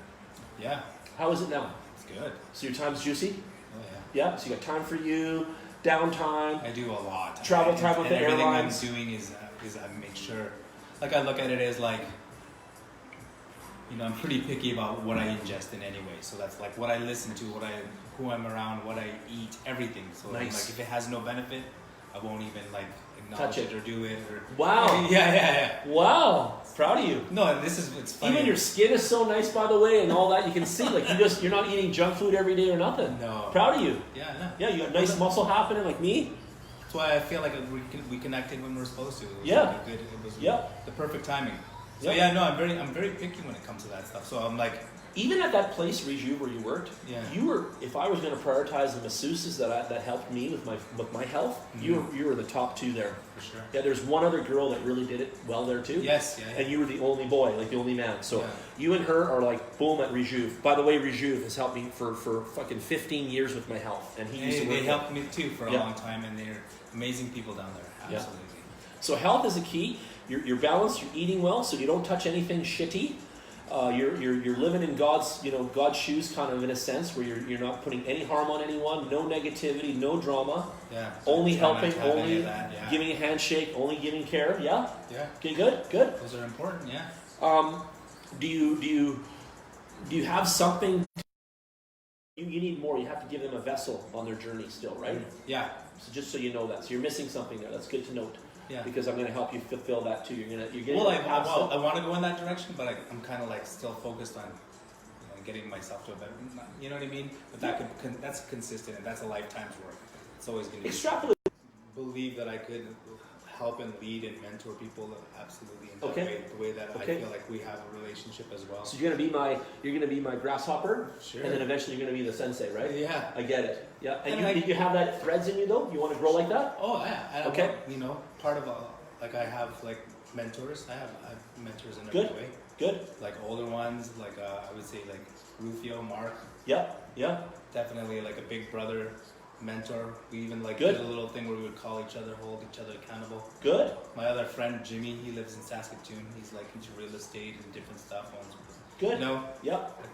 Yeah. How is it now? It's good. So your time's juicy? Oh, yeah. Yeah, so you got time for you, downtime. I do a lot. Travel time with the everything airlines. I'm doing is I make sure, like I look at it as like, I'm pretty picky about what I ingest in anyway. So that's like what I listen to, who I'm around, what I eat, everything. So nice. like if it has no benefit, I won't even like acknowledge touch it or do it. Or, wow. Yeah. Wow. Proud of you. No, it's funny. Even your skin is so nice, by the way, and all that. You can see, like you're not eating junk food every day or nothing. No. Proud of you. Yeah, no. Yeah, you got nice muscle happening like me. That's why I feel like we connected when we were supposed to. It was Yeah. like it was the perfect timing. So I'm very picky when it comes to that stuff. So I'm like, even at that place, Rejuve, where you worked, you were. If I was going to prioritize the masseuses that helped me with my health, you were the top two there. For sure. Yeah, there's one other girl that really did it well there too. Yes, yeah. And you were the only boy, like the only man. So you and her are like boom at Rejuve. By the way, Rejuve has helped me for fucking 15 years with my health, and they helped me too for a long time, and they're amazing people down there. Absolutely. So health is a key. You're balanced. You're eating well, so you don't touch anything shitty. You're living in God's shoes, kind of in a sense, where you're not putting any harm on anyone, no negativity, no drama. Yeah. Only helping, only that, giving a handshake, only giving care. Yeah. Yeah. Okay. Good. Those are important. Yeah. Do you have something? You need more. You have to give them a vessel on their journey still, right? Yeah. So just so you know that, so you're missing something there. That's good to note. Yeah. Because I'm going to help you fulfill that too. You're getting. Well, I want to go in that direction, but I'm kind of like still focused on getting myself to a better. You know what I mean? But that's consistent, and that's a lifetime's work. It's always going to be. Extrapolate. Believe that I could help and lead and mentor people absolutely in that way, the way that I feel like we have a relationship as well. So you're gonna be my grasshopper, sure. And then eventually you're gonna be the sensei, right? Yeah, I get it. Yeah, and you have that threads in you though. You want to grow like that? Oh yeah. And okay. Part of like I have like mentors. I have mentors in every way. Good. Like older ones, like I would say like Rufio, Mark. Yeah. Definitely like a big brother. Mentor. We even did a little thing where we would call each other, hold each other accountable. Good. My other friend Jimmy, he lives in Saskatoon. He's like into real estate and different stuff. Good. Yep.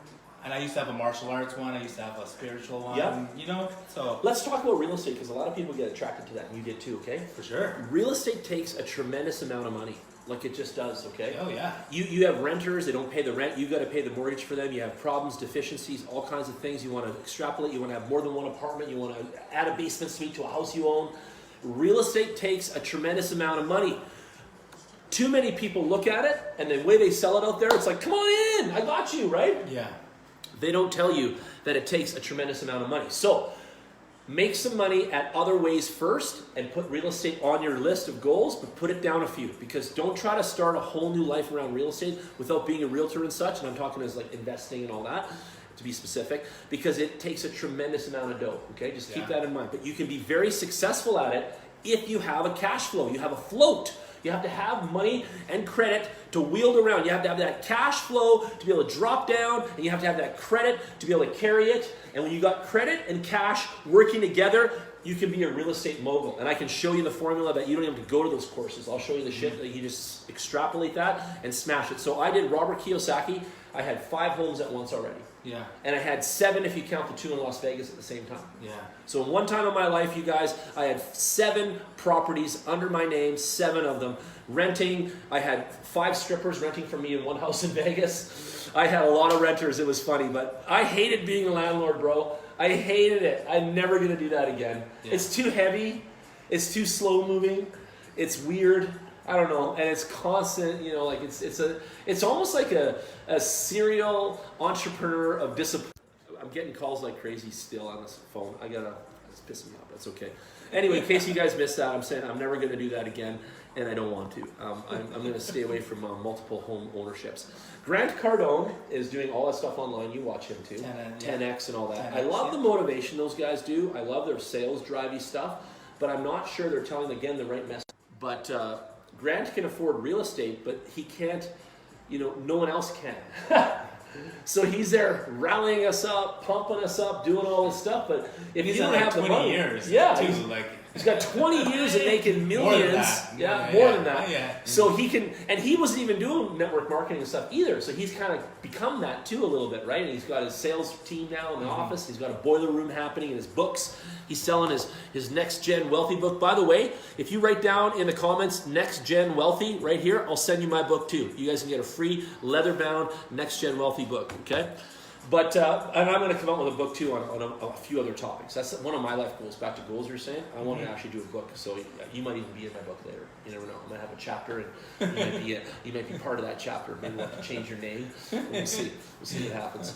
And I used to have a martial arts one. I used to have a spiritual one. Yep. So let's talk about real estate because a lot of people get attracted to that, and you did too. Okay. For sure. Real estate takes a tremendous amount of money. Like it just does, okay? Oh, yeah. You have renters, they don't pay the rent, you've got to pay the mortgage for them, you have problems, deficiencies, all kinds of things. You want to extrapolate, you want to have more than one apartment, you want to add a basement suite to a house you own. Real estate takes a tremendous amount of money. Too many people look at it, and the way they sell it out there, it's like, come on in, I got you, right? Yeah. They don't tell you that it takes a tremendous amount of money. So, make some money at other ways first and put real estate on your list of goals, but put it down a few because don't try to start a whole new life around real estate without being a realtor and such. And I'm talking as like investing and all that, to be specific, because it takes a tremendous amount of dough. Okay, just keep that in mind. But you can be very successful at it if you have a cash flow, you have a float. You have to have money and credit to wield around. You have to have that cash flow to be able to drop down, and you have to have that credit to be able to carry it. And when you got credit and cash working together, you can be a real estate mogul. And I can show you the formula that you don't even have to go to those courses. I'll show you the shit that you just extrapolate that and smash it. So I did Robert Kiyosaki. I had 5 homes at once already. Yeah. And I had 7 if you count the 2 in Las Vegas at the same time. Yeah. So in one time in my life, you guys, I had 7 properties under my name, 7 of them. Renting, I had 5 strippers renting from me in one house in Vegas. I had a lot of renters. It was funny, but I hated being a landlord, bro. I hated it. I'm never going to do that again. Yeah. It's too heavy. It's too slow moving. It's weird. I don't know, and it's constant, like it's almost like a serial entrepreneur of discipline. I'm getting calls like crazy still on this phone. It's pissing me off. That's okay. Anyway, in case you guys missed that, I'm saying I'm never going to do that again. and I don't want to. I'm going to stay away from multiple home ownerships. Grant Cardone is doing all that stuff online. You watch him too. 10X and all that. 10X, I love the motivation those guys do. I love their sales drivey stuff, but I'm not sure they're telling, again, the right message. But Grant can afford real estate, but he can't, no one else can. So he's there rallying us up, pumping us up, doing all this stuff. But if you don't have the 20 money, years, yeah, too, he's got 20 years of making millions. More than that. Yeah. So he can, and he wasn't even doing network marketing and stuff either. So he's kind of become that too a little bit, right? And he's got his sales team now in the office. He's got a boiler room happening in his books. He's selling his Next Gen Wealthy book. By the way, if you write down in the comments Next Gen Wealthy right here, I'll send you my book too. You guys can get a free leather-bound Next Gen Wealthy book, okay? But, and I'm going to come out with a book too on a few other topics. That's one of my life goals. Back to goals you're saying. I want to actually do a book. So you might even be in my book later. You never know. I might have a chapter and you might be part of that chapter. Maybe we'll have to change your name. We'll see. We'll see what happens.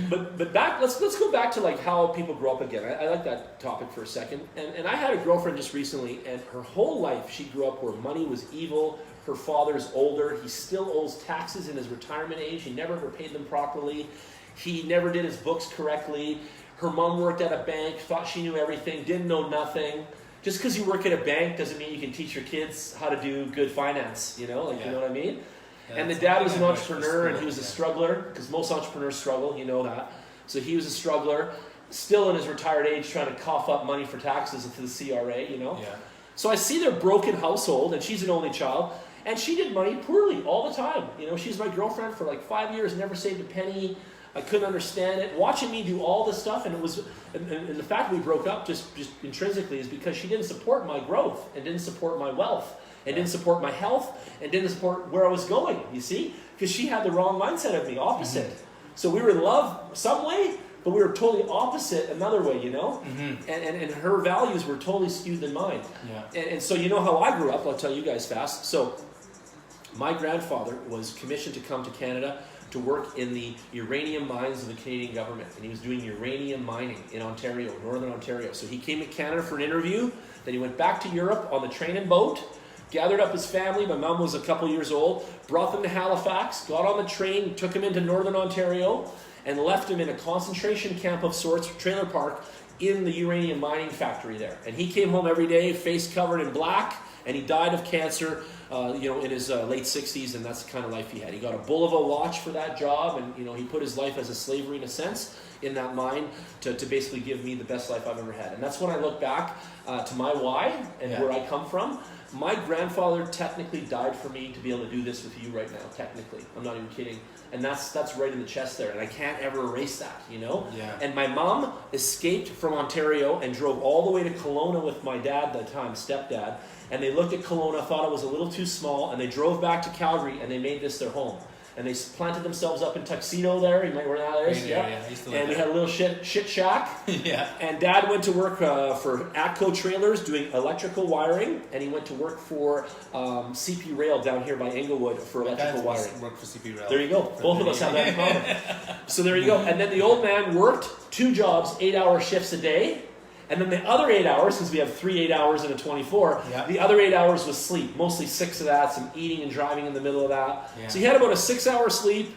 But back, let's go back to like how people grow up again. I like that topic for a second. And I had a girlfriend just recently, and her whole life she grew up where money was evil. Her father's older. He still owes taxes in his retirement age. He never ever paid them properly. He never did his books correctly. Her mom worked at a bank, thought she knew everything, didn't know nothing. Just because you work at a bank doesn't mean you can teach your kids how to do good finance, you know what I mean? Yeah, and the dad was an entrepreneur, and he was a struggler, because most entrepreneurs struggle, you know that. So he was a struggler, still in his retired age, trying to cough up money for taxes into the CRA, Yeah. So I see their broken household, and she's an only child. And she did money poorly all the time. She's my girlfriend for like 5 years, never saved a penny. I couldn't understand it. Watching me do all this stuff, and the fact we broke up just intrinsically is because she didn't support my growth, and didn't support my wealth, and didn't support my health, and didn't support where I was going, you see? Because she had the wrong mindset of me, opposite. Mm-hmm. So we were in love some way, but we were totally opposite another way, Mm-hmm. And her values were totally skewed than mine. Yeah. And so you know how I grew up, I'll tell you guys fast. So my grandfather was commissioned to come to Canada to work in the uranium mines of the Canadian government. And he was doing uranium mining in Ontario, Northern Ontario. So he came to Canada for an interview. Then he went back to Europe on the train and boat, gathered up his family. My mom was a couple years old, brought them to Halifax, got on the train, took him into Northern Ontario, and left him in a concentration camp of sorts, trailer park, in the uranium mining factory there. And he came home every day, face covered in black, and he died of cancer, in his late 60s, and that's the kind of life he had. He got a Bulova watch for that job, and he put his life as a slavery in a sense in that mine to basically give me the best life I've ever had. And that's when I look back to my why and where I come from. My grandfather technically died for me to be able to do this with you right now, technically. I'm not even kidding. And that's right in the chest there, and I can't ever erase that, Yeah. And my mom escaped from Ontario and drove all the way to Kelowna with my dad at the time, stepdad, and they looked at Kelowna, thought it was a little too small, and they drove back to Calgary, and they made this their home. And they planted themselves up in Tuxedo there. You might know where that is. Yeah. And we had a little shit shack. Yeah. And Dad went to work for Atco Trailers doing electrical wiring, and he went to work for CP Rail down here by Englewood for electrical wiring. Worked for CP Rail. There you go. Both of us have that in common. So there you go. And then the old man worked 2 jobs, 8-hour shifts a day. And then the other 8 hours, since we have 3 8 hours and a 24, the other 8 hours was sleep. Mostly 6 of that, some eating and driving in the middle of that. Yeah. So he had about a 6-hour sleep,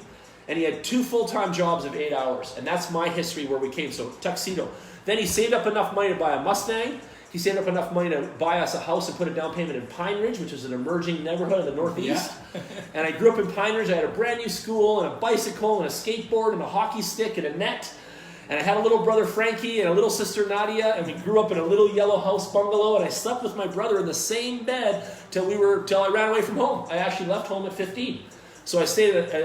and he had 2 full-time jobs of 8 hours. And that's my history where we came. So Tuxedo. Then he saved up enough money to buy a Mustang. He saved up enough money to buy us a house and put a down payment in Pine Ridge, which is an emerging neighborhood in the Northeast. Yeah. And I grew up in Pine Ridge. I had a brand new school and a bicycle and a skateboard and a hockey stick and a net. And I had a little brother, Frankie, and a little sister, Nadia, and we grew up in a little yellow house bungalow, and I slept with my brother in the same bed till I ran away from home. I actually left home at 15. So I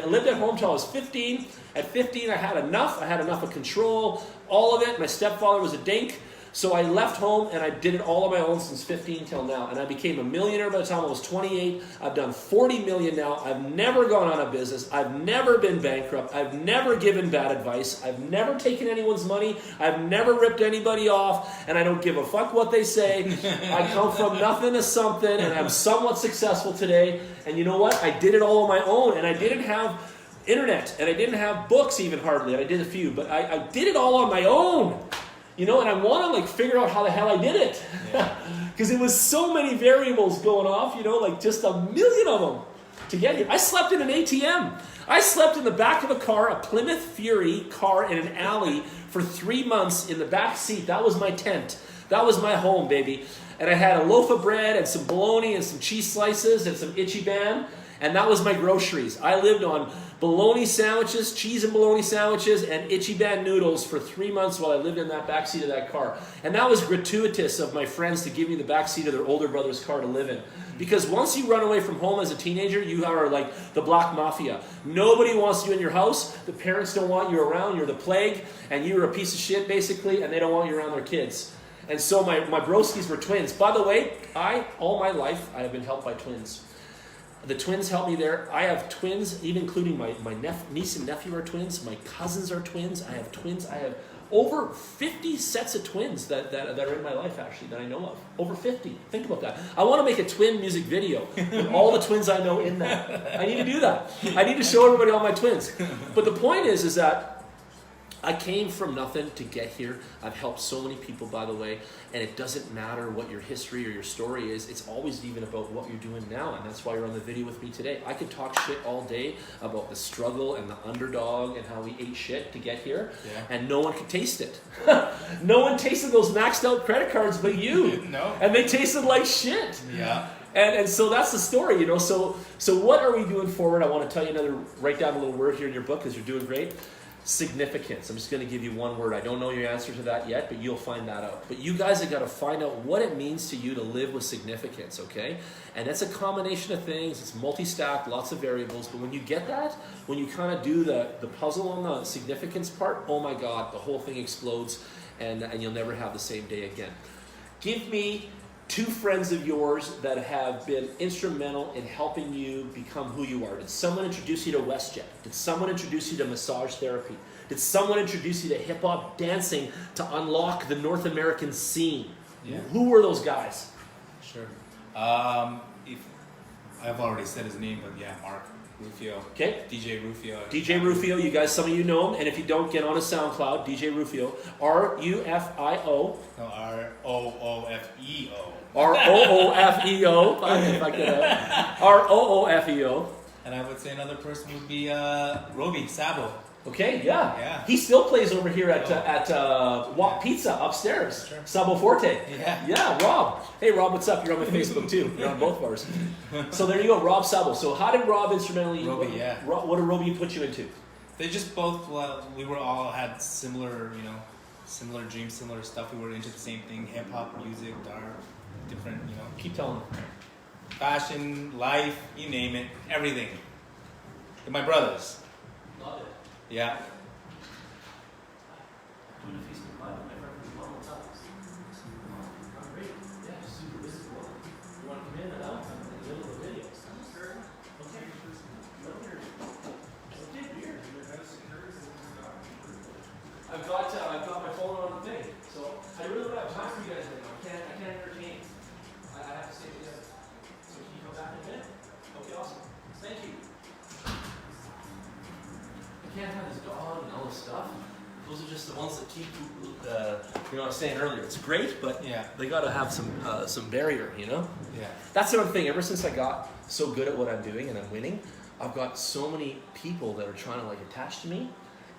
lived at home till I was 15. At 15, I had enough. I had enough of control, all of it. My stepfather was a dink. So I left home, and I did it all on my own since 15 till now. And I became a millionaire by the time I was 28. I've done 40 million now. I've never gone out of business. I've never been bankrupt. I've never given bad advice. I've never taken anyone's money. I've never ripped anybody off. And I don't give a fuck what they say. I come from nothing to something, and I'm somewhat successful today. And you know what? I did it all on my own, and I didn't have internet, and I didn't have books even hardly. I did a few, but I did it all on my own. and I want to like figure out how the hell I did it. Because it was so many variables going off, like just a million of them to get here. I slept in an ATM. I slept in the back of a car, a Plymouth Fury car in an alley for 3 months in the back seat. That was my tent. That was my home, baby. And I had a loaf of bread and some bologna and some cheese slices and some Ichiban. And that was my groceries. I lived on bologna sandwiches, cheese and bologna sandwiches, and Ichiban noodles for 3 months while I lived in that backseat of that car. And that was gratuitous of my friends to give me the backseat of their older brother's car to live in. Because once you run away from home as a teenager, you are like the black mafia. Nobody wants you in your house. The parents don't want you around. You're the plague, and you're a piece of shit, basically, and they don't want you around their kids. And so my broskies were twins. By the way, all my life, I have been helped by twins. The twins helped me there. I have twins, even including my niece and nephew are twins. My cousins are twins. I have twins. I have over 50 sets of twins that are in my life, actually, that I know of. Over 50. Think about that. I want to make a twin music video with all the twins I know in that. I need to do that. I need to show everybody all my twins. But the point is that I came from nothing to get here. I've helped so many people, by the way, and it doesn't matter what your history or your story is. It's always even about what you're doing now, and that's why you're on the video with me today. I could talk shit all day about the struggle and the underdog and how we ate shit to get here, and no one could taste it. No one tasted those maxed out credit cards but you. No. And they tasted like shit. Yeah. And so that's the story, So what are we doing forward? I want to tell you write down a little word here in your book because you're doing great. Significance. I'm just going to give you one word. I don't know your answer to that yet, but you'll find that out. But you guys have got to find out what it means to you to live with significance, okay? And it's a combination of things. It's multi-stacked, lots of variables. But when you get that, when you kind of do the puzzle on the significance part, oh my God, the whole thing explodes and you'll never have the same day again. Give me 2 friends of yours that have been instrumental in helping you become who you are. Did someone introduce you to WestJet? Did someone introduce you to massage therapy? Did someone introduce you to hip-hop dancing to unlock the North American scene? Yeah. Who were those guys? Sure. If I've already said his name, but yeah, Mark Rufio. Okay. DJ Rufio. DJ Rufio, you guys, some of you know him, and if you don't, get on his SoundCloud, DJ Rufio. R-U-F-I-O. No, R-O-O-F-E-O. R-O-O-F-E-O. If I could R-O-O-F-E-O. And I would say another person would be Roby Sabo. Okay, yeah. He still plays over here at Wok Pizza upstairs. Sure. Sabo Forte. Yeah, Rob. Hey, Rob, what's up? You're on my Facebook too. You're on both of ours. So there you go, Rob Sabo. So how did Rob instrumentally... Roby, yeah. What did Roby put you into? They just both, we were all had similar, similar dreams, similar stuff. We were into the same thing, hip-hop, music, art, different, Keep telling them. Fashion, life, you name it, everything. They're my brothers. Love it. Yeah. Doing a Facebook Live with my friend from Mom, what's up? I'm great. Yeah, just super busy for work. You want to come in and out? I'm in the middle of the video. Okay. Weird. I've got my phone on the thing, so I really don't have time for you guys right now. I can't entertain. I have to stay together. So can you come back in a minute? Okay, awesome. Thank you. I can't have this dog and all this stuff. Those are just the ones that keep, I was saying earlier, it's great, but they got to have some barrier, Yeah. That's the other thing. Ever since I got so good at what I'm doing and I'm winning, I've got so many people that are trying to attach to me,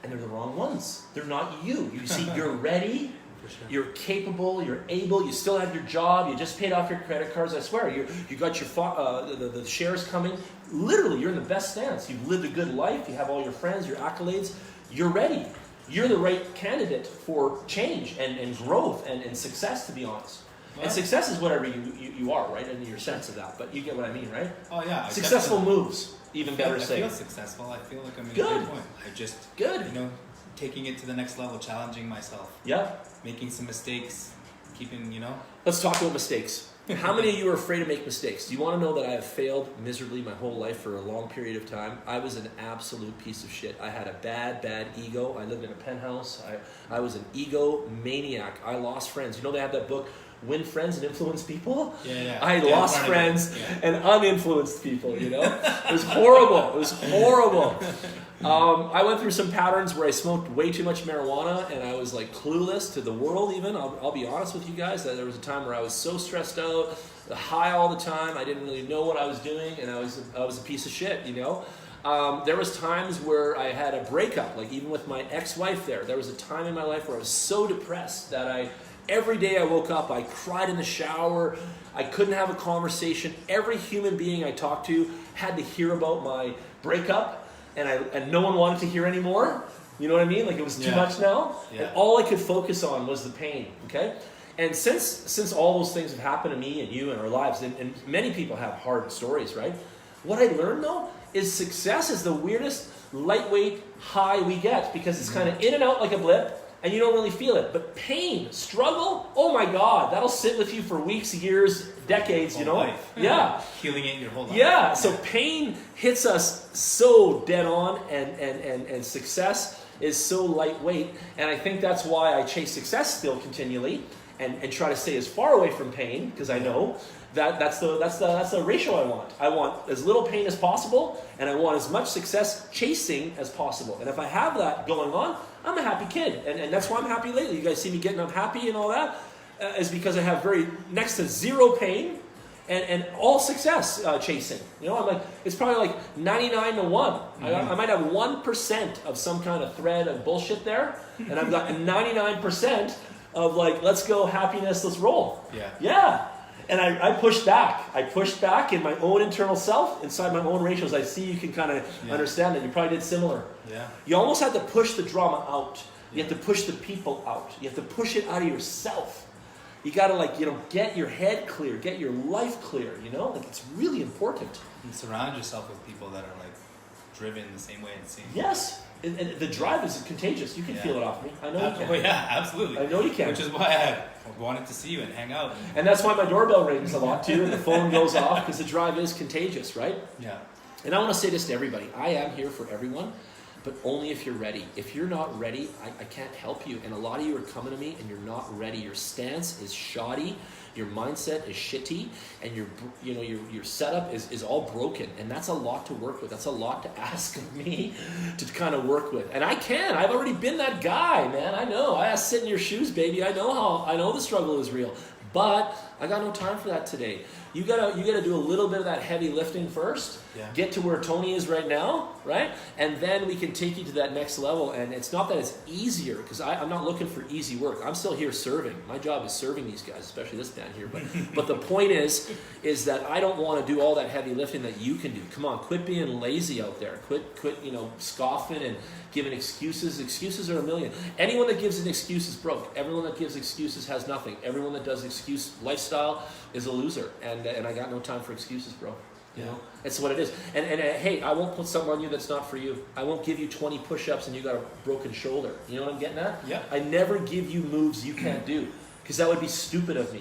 and they're the wrong ones. They're not you. You see, you're ready. For sure. You're capable, you're able, you still have your job, you just paid off your credit cards, I swear. You got your the shares coming. Literally, you're in the best stance. You've lived a good life, you have all your friends, your accolades. You're ready. You're the right candidate for change and growth and success, to be honest. Well, and success is whatever you are, right? In your sense of that. But you get what I mean, right? Oh, yeah. Successful moves, even better I say. feel successful. I feel like I'm in a good good point. I just, taking it to the next level, challenging myself. Yeah. Making some mistakes, keeping, Let's talk about mistakes. How many of you are afraid to make mistakes? Do you want to know that I have failed miserably my whole life for a long period of time? I was an absolute piece of shit. I had a bad ego. I lived in a penthouse. I was an ego maniac. I lost friends. They have that book, win friends and influence people. Yeah. I lost friends and uninfluenced people, It was horrible. It was horrible. I went through some patterns where I smoked way too much marijuana and I was like clueless to the world even. I'll be honest with you guys that there was a time where I was so stressed out, high all the time. I didn't really know what I was doing and I was a piece of shit, There was times where I had a breakup, like even with my ex-wife there was a time in my life where I was so depressed that every day I woke up, I cried in the shower, I couldn't have a conversation. Every human being I talked to had to hear about my breakup and no one wanted to hear anymore. You know what I mean? Like it was too much now. Yeah. And all I could focus on was the pain, okay? And since all those things have happened to me and you in our lives, and many people have hard stories, right? What I learned though is success is the weirdest lightweight high we get because it's kind of in and out like a blip and you don't really feel it. But pain, struggle, oh my God, that'll sit with you for weeks, years, decades, Life. Yeah. Healing it your whole life. Yeah, so pain hits us so dead on and success is so lightweight. And I think that's why I chase success still continually and try to stay as far away from pain because I know that's the ratio I want. I want as little pain as possible, and I want as much success chasing as possible. And if I have that going on, I'm a happy kid, and that's why I'm happy lately. You guys see me getting up happy and all that is because I have very next to zero pain and all success chasing. I'm like it's probably like 99 to 1. Mm-hmm. I might have 1% of some kind of thread of bullshit there, and I've got 99% of like let's go happiness, let's roll. Yeah. And I pushed back. I pushed back in my own internal self, inside my own ratios. I see you can kind of understand that. You probably did similar. Yeah. You almost had to push the drama out. You have to push the people out. You have to push it out of yourself. You got to get your head clear, get your life clear, Like it's really important. And surround yourself with people that are like driven the same way and same. Yes. And the drive is contagious. You can feel it off me. I know you can. Oh, yeah, absolutely. I know you can. Which is why I wanted to see you and hang out. And that's why my doorbell rings a lot too, and the phone goes off, because the drive is contagious, right? Yeah. And I want to say this to everybody. I am here for everyone, but only if you're ready. If you're not ready, I can't help you. And a lot of you are coming to me and you're not ready. Your stance is shoddy. Your mindset is shitty, and your setup is all broken, and that's a lot to work with. That's a lot to ask of me to kind of work with, and I've already been that guy, man. I know. I sit in your shoes, baby. I know the struggle is real, but I got no time for that today. You gotta do a little bit of that heavy lifting first. Yeah. Get to where Tony is right now, right? And then we can take you to that next level. And it's not that it's easier, because I'm not looking for easy work. I'm still here serving. My job is serving these guys, especially this man here. But the point is that I don't want to do all that heavy lifting that you can do. Come on, quit being lazy out there. Quit scoffing and giving excuses. Excuses are a million. Anyone that gives an excuse is broke. Everyone that gives excuses has nothing. Everyone that does excuse lifestyle is a loser. And I got no time for excuses, bro. It's what it is. And hey, I won't put something on you that's not for you. I won't give you 20 push-ups and you got a broken shoulder. You know what I'm getting at? Yeah. I never give you moves you can't do, because that would be stupid of me.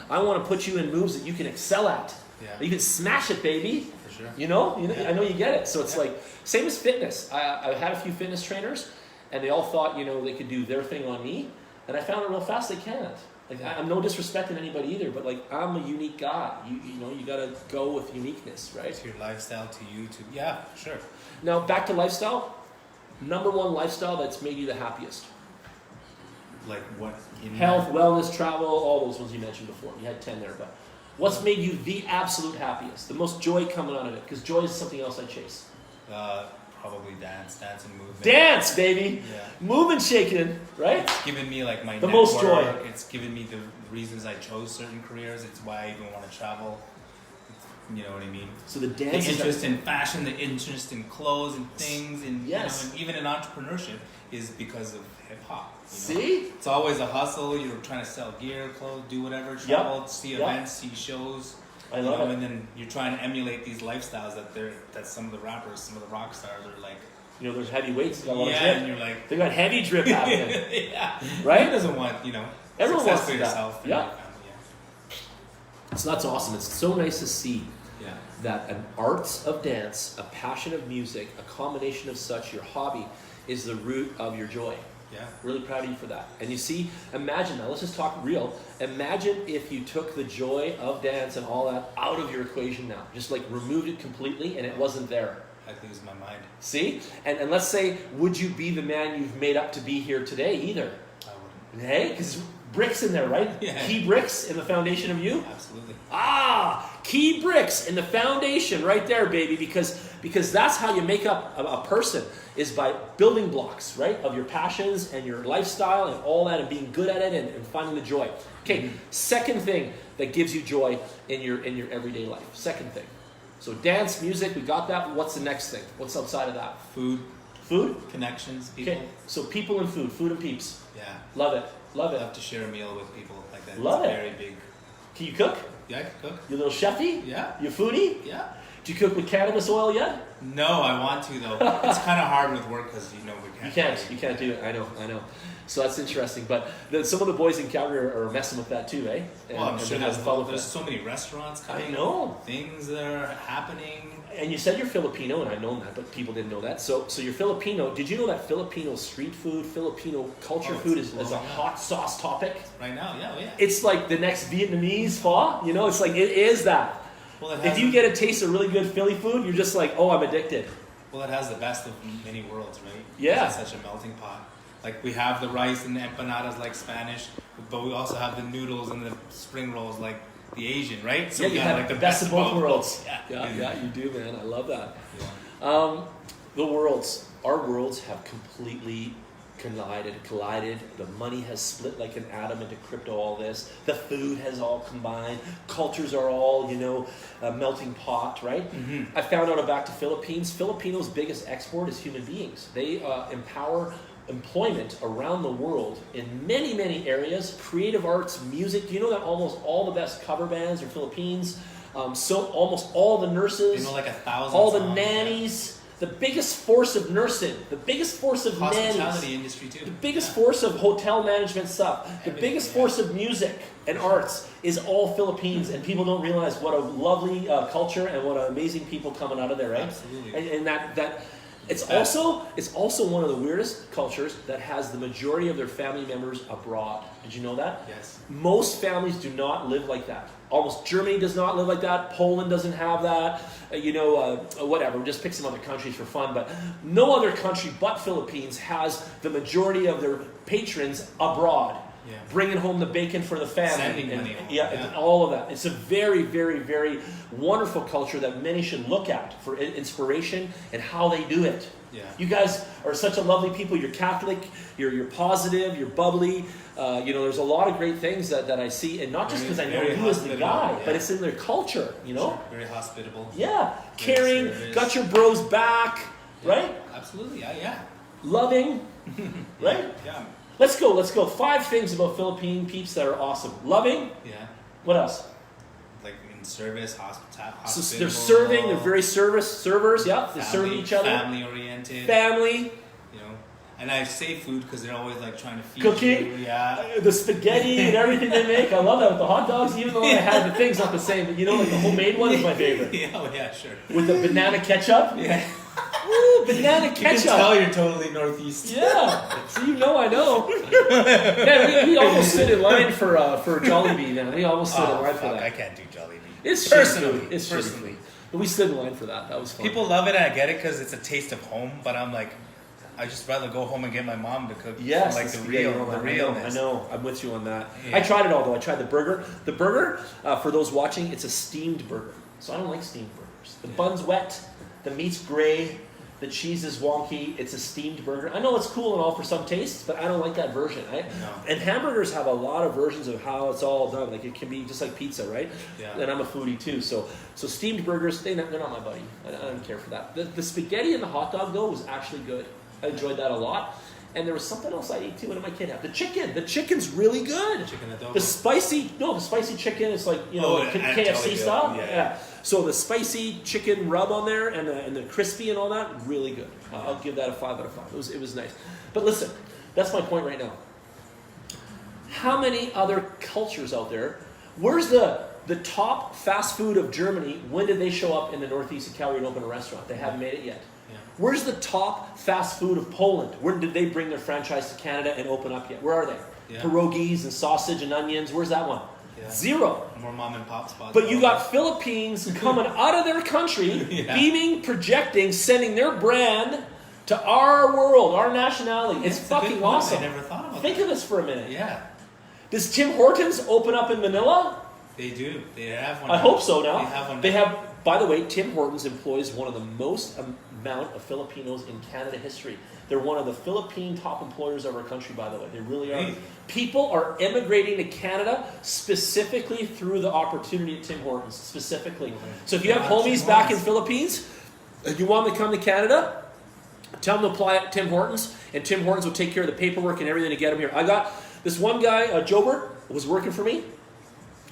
I want to put you in moves that you can excel at. Yeah. You can smash it, baby. For sure. I know you get it. So it's like same as fitness. I had a few fitness trainers, and they all thought they could do their thing on me, and I found it real fast they can't. Like, I'm no disrespecting anybody either, but like, I'm a unique guy. You gotta go with uniqueness, right? To your lifestyle, to you, yeah, sure. Now back to lifestyle. Number one lifestyle that's made you the happiest. Like what? Health, wellness, travel, all those ones you mentioned before. You had 10 there, but what's made you the absolute happiest? The most joy coming out of it? Because joy is something else I chase. Probably dance and movement. Dance, baby. Yeah. Moving, shaking, right? It's given me like my the network. Most joy. It's given me the reasons I chose certain careers. It's why I even want to travel. You know what I mean? So the dance, the interest in fashion, the interest in clothes and things, and yes, and even in entrepreneurship is because of hip hop. See, it's always a hustle. You're trying to sell gear, clothes, do whatever, travel, see events, see shows. I love it. And then you're trying to emulate these lifestyles that some of the rappers, some of the rock stars are like. There's heavy weights. Got a lot of drip. And you're like, they got heavy drip happening. Yeah, right. Who doesn't want everyone success wants for yourself? Yeah. So that's awesome. It's so nice to see that an art of dance, a passion of music, a combination of such, your hobby, is the root of your joy. Yeah. Really proud of you for that. And you see, imagine now, let's just talk real. Imagine if you took the joy of dance and all that out of your equation now. Just like removed it completely and it wasn't there. I'd lose my mind. See? And let's say, would you be the man you've made up to be here today either? I wouldn't. Hey? Because bricks in there, right? Yeah. Key bricks in the foundation of you? Absolutely. Key bricks in the foundation right there, baby, because that's how you make up a person, is by building blocks, right, of your passions and your lifestyle and all that, and being good at it and finding the joy. Okay, second thing that gives you joy in your everyday life. Second thing. So dance, music, we got that. What's the next thing? What's outside of that? Food. Food? Connections, people. Okay, so people and food and peeps. Yeah. Love it. Love I it. love to share a meal with people like that. Love it's it. very big. Can you cook? Yeah, I can cook. You a little chefy? Yeah. You a foodie? Yeah. Do you cook with cannabis oil yet? No, I want to though. It's kind of hard with work because we can't. You can't do it. I know. So that's interesting. But some of the boys in Calgary are messing with that too, eh? Well, I'm sure there's so many restaurants coming. I know. Things that are happening. And you said you're Filipino, and I've known that, but people didn't know that. So you're Filipino. Did you know that Filipino street food, Filipino culture food is a hot sauce topic? Right now, yeah. It's like the next Vietnamese pho. You know, it's like, it is that. Well, if you get a taste of really good Philly food, you're just like, oh, I'm addicted. Well, it has the best of many worlds, right? Yeah. It's such a melting pot. Like, we have the rice and the empanadas like Spanish, but we also have the noodles and the spring rolls like the Asian, right? So yeah, you have like the best of both worlds. Yeah, you do, man. I love that. Yeah. Our worlds have completely collided. The money has split like an atom into crypto, all this. The food has all combined. Cultures are all, a melting pot, right? Mm-hmm. I found out back to Philippines. Filipinos' biggest export is human beings. They empower employment around the world in many, many areas. Creative arts, music. Do you know that almost all the best cover bands are Philippines? So almost all the nurses, like 1,000 all the songs, nannies. The biggest force of nursing, the biggest force of hospitality nannies, industry too. the biggest force of hotel management stuff, the biggest force of music and arts is all Philippines, and people don't realize what a lovely culture and what amazing people coming out of there, right? Absolutely. And that it's also one of the weirdest cultures that has the majority of their family members abroad. Did you know that? Yes. Most families do not live like that. Almost Germany does not live like that. Poland doesn't have that. Whatever. Just pick some other countries for fun. But no other country but Philippines has the majority of their patrons abroad. Yeah. Bringing home the bacon for the family. Sending money home. And all of that. It's a very, very, very wonderful culture that many should look at for inspiration and how they do it. Yeah. You guys are such a lovely people. You're Catholic. You're positive. You're bubbly. There's a lot of great things that I see, and not just because I know you as the guy, but it's in their culture. Sure. Very hospitable. Yeah, caring. Got your bros back, right? Absolutely. Yeah. Loving, right? Yeah. Let's go. 5 things about Philippine peeps that are awesome. Loving. Yeah. What else? Like in service, hospitality. So they're serving. They're very servers. Yeah, they serve each other. Family oriented. Family. And I say food because they're always like trying to feed cooking. you. Yeah. The spaghetti and everything they make. I love that with the hot dogs. Even though I had the thing's not the same, but like the homemade one is my favorite. Yeah, sure. With the banana ketchup. Yeah. Ooh, banana ketchup. You can tell you're totally Northeast. Yeah. So I know. Man, we almost stood in line for Jollibee, man. We almost stood in line for that. I can't do Jollibee. It's personally. It's personally. But we stood in line for that. That was fun. People love it, and I get it because it's a taste of home. But I'm like, I just rather go home and get my mom to cook. Yes, like the realness. I know. I'm with you on that. Yeah. I tried it all though. I tried the burger. The burger, for those watching, it's a steamed burger. So I don't like steamed burgers. The bun's wet, the meat's gray, the cheese is wonky. It's a steamed burger. I know it's cool and all for some tastes, but I don't like that version. And hamburgers have a lot of versions of how it's all done. Like it can be just like pizza, right? Yeah. And I'm a foodie too. So steamed burgers, they're not my buddy. I don't care for that. The spaghetti and the hot dog though was actually good. I enjoyed that a lot. And there was something else I ate too. What did my kid have? The chicken. The chicken's really good. The spicy chicken is like, KFC style. Yeah. So the spicy chicken rub on there and the crispy and all that, really good. I'll give that a 5 out of 5. It was nice. But listen, that's my point right now. How many other cultures out there? Where's the the top fast food of Germany, when did they show up in the northeast of Calgary and open a restaurant? They haven't made it yet. Yeah. Where's the top fast food of Poland? When did they bring their franchise to Canada and open up yet? Where are they? Yeah. Pierogies and sausage and onions. Where's that one? Yeah. Zero. More mom and pop spots. But you got Philippines coming out of their country, beaming, projecting, sending their brand to our world, our nationality. It's fucking awesome. I never thought about Think of this for a minute. Yeah. Does Tim Hortons open up in Manila? They do. They have one. I hope so now. They have one. They have, by the way, Tim Hortons employs one of the most amount of Filipinos in Canada history. They're one of the Philippine top employers of our country, by the way. They really are. Really? People are immigrating to Canada specifically through the opportunity at Tim Hortons, specifically. So if you have homies back in Philippines and you want them to come to Canada, tell them to apply at Tim Hortons, and Tim Hortons will take care of the paperwork and everything to get them here. I got this one guy, Jobert, was working for me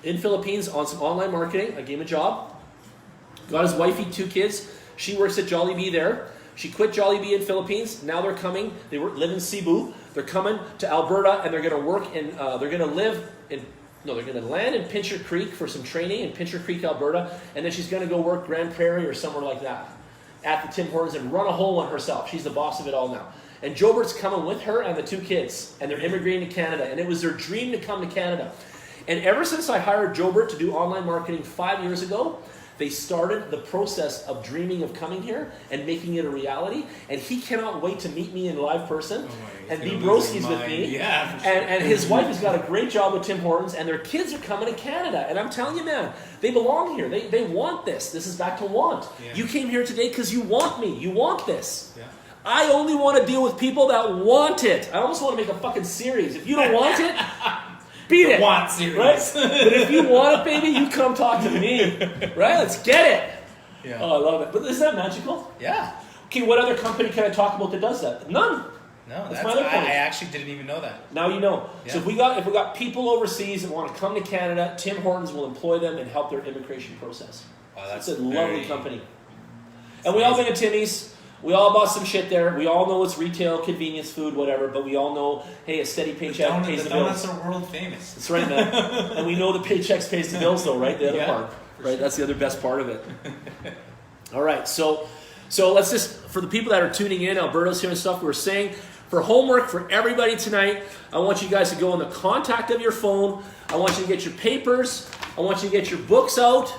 in Philippines on some online marketing. I gave him a job. Got his wifey, 2 kids. She works at Jollibee there. She quit Jollibee in Philippines. Now they're coming. They live in Cebu. They're coming to Alberta, and they're going to work in. They're going to live in. No, they're going to land in Pincher Creek for some training in Pincher Creek, Alberta, and then she's going to go work Grand Prairie or somewhere like that at the Tim Hortons and run a whole one herself. She's the boss of it all now. And Jobert's coming with her and the 2 kids, and they're immigrating to Canada. And it was their dream to come to Canada. And ever since I hired Jobert to do online marketing 5 years ago, they started the process of dreaming of coming here and making it a reality. And he cannot wait to meet me in live person and be broskies with me. Yeah, sure. And his wife has got a great job with Tim Hortons, and their kids are coming to Canada. And I'm telling you, man, they belong here. They want this. This is back to want. Yeah. You came here today because you want me. You want this. Yeah. I only want to deal with people that want it. I almost want to make a fucking series. If you don't want it, beat it. Want series. Right? But if you want it, baby, you come talk to me. Right? Let's get it. Yeah. Oh, I love it. But isn't that magical? Yeah. Okay, what other company can I talk about that does that? None. No, That's my other point. I actually didn't even know that. Now you know. Yeah. So if we got people overseas that want to come to Canada, Tim Hortons will employ them and help their immigration process. Wow, that's It's a lovely company. And we all been to Timmy's. We all bought some shit there. We all know it's retail, convenience food, whatever. But we all know, hey, a steady paycheck pays the bills. Donuts are world famous. That's right, man. And we know the paychecks pays the bills, though, right? The other part, right? Sure. That's the other best part of it. All right, so let's just, for the people that are tuning in, Alberto's here and stuff, we were saying, for homework for everybody tonight, I want you guys to go in the contact of your phone. I want you to get your papers. I want you to get your books out.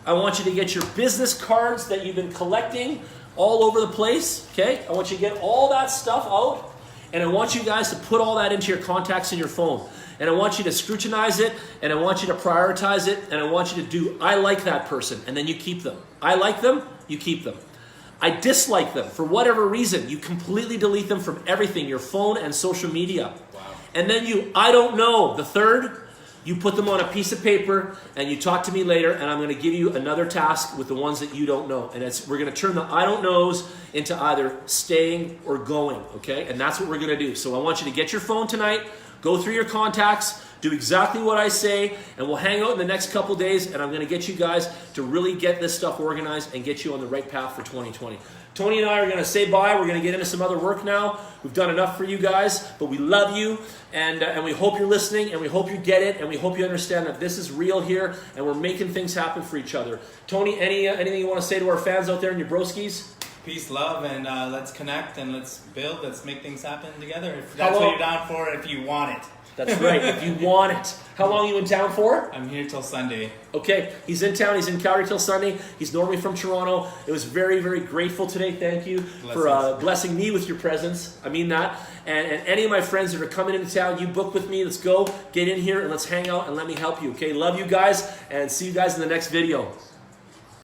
I want you to get your business cards that you've been collecting all over the place, okay? I want you to get all that stuff out, and I want you guys to put all that into your contacts in your phone. And I want you to scrutinize it, and I want you to prioritize it, and I want you to do, I like that person, and then you keep them. I like them, you keep them. I dislike them for whatever reason. You completely delete them from everything, your phone and social media. Wow. And then I don't know, the third, you put them on a piece of paper and you talk to me later, and I'm going to give you another task with the ones that you don't know. And we're going to turn the I don't knows into either staying or going, okay? And that's what we're going to do. So I want you to get your phone tonight, go through your contacts, do exactly what I say, and we'll hang out in the next couple days, and I'm going to get you guys to really get this stuff organized and get you on the right path for 2020. Tony and I are going to say bye. We're going to get into some other work now. We've done enough for you guys, but we love you, and we hope you're listening, and we hope you get it, and we hope you understand that this is real here, and we're making things happen for each other. Tony, anything you want to say to our fans out there in your broskies? Peace, love, and let's connect, and let's build. Let's make things happen together. If that's what you're down for, if you want it. That's right, if you want it. How long are you in town for? I'm here till Sunday. Okay, he's in town. He's in Calgary till Sunday. He's normally from Toronto. It was very, very grateful today. Thank you for blessing me with your presence. I mean that. And any of my friends that are coming into town, you book with me. Let's go. Get in here and let's hang out and let me help you. Okay, love you guys, and see you guys in the next video.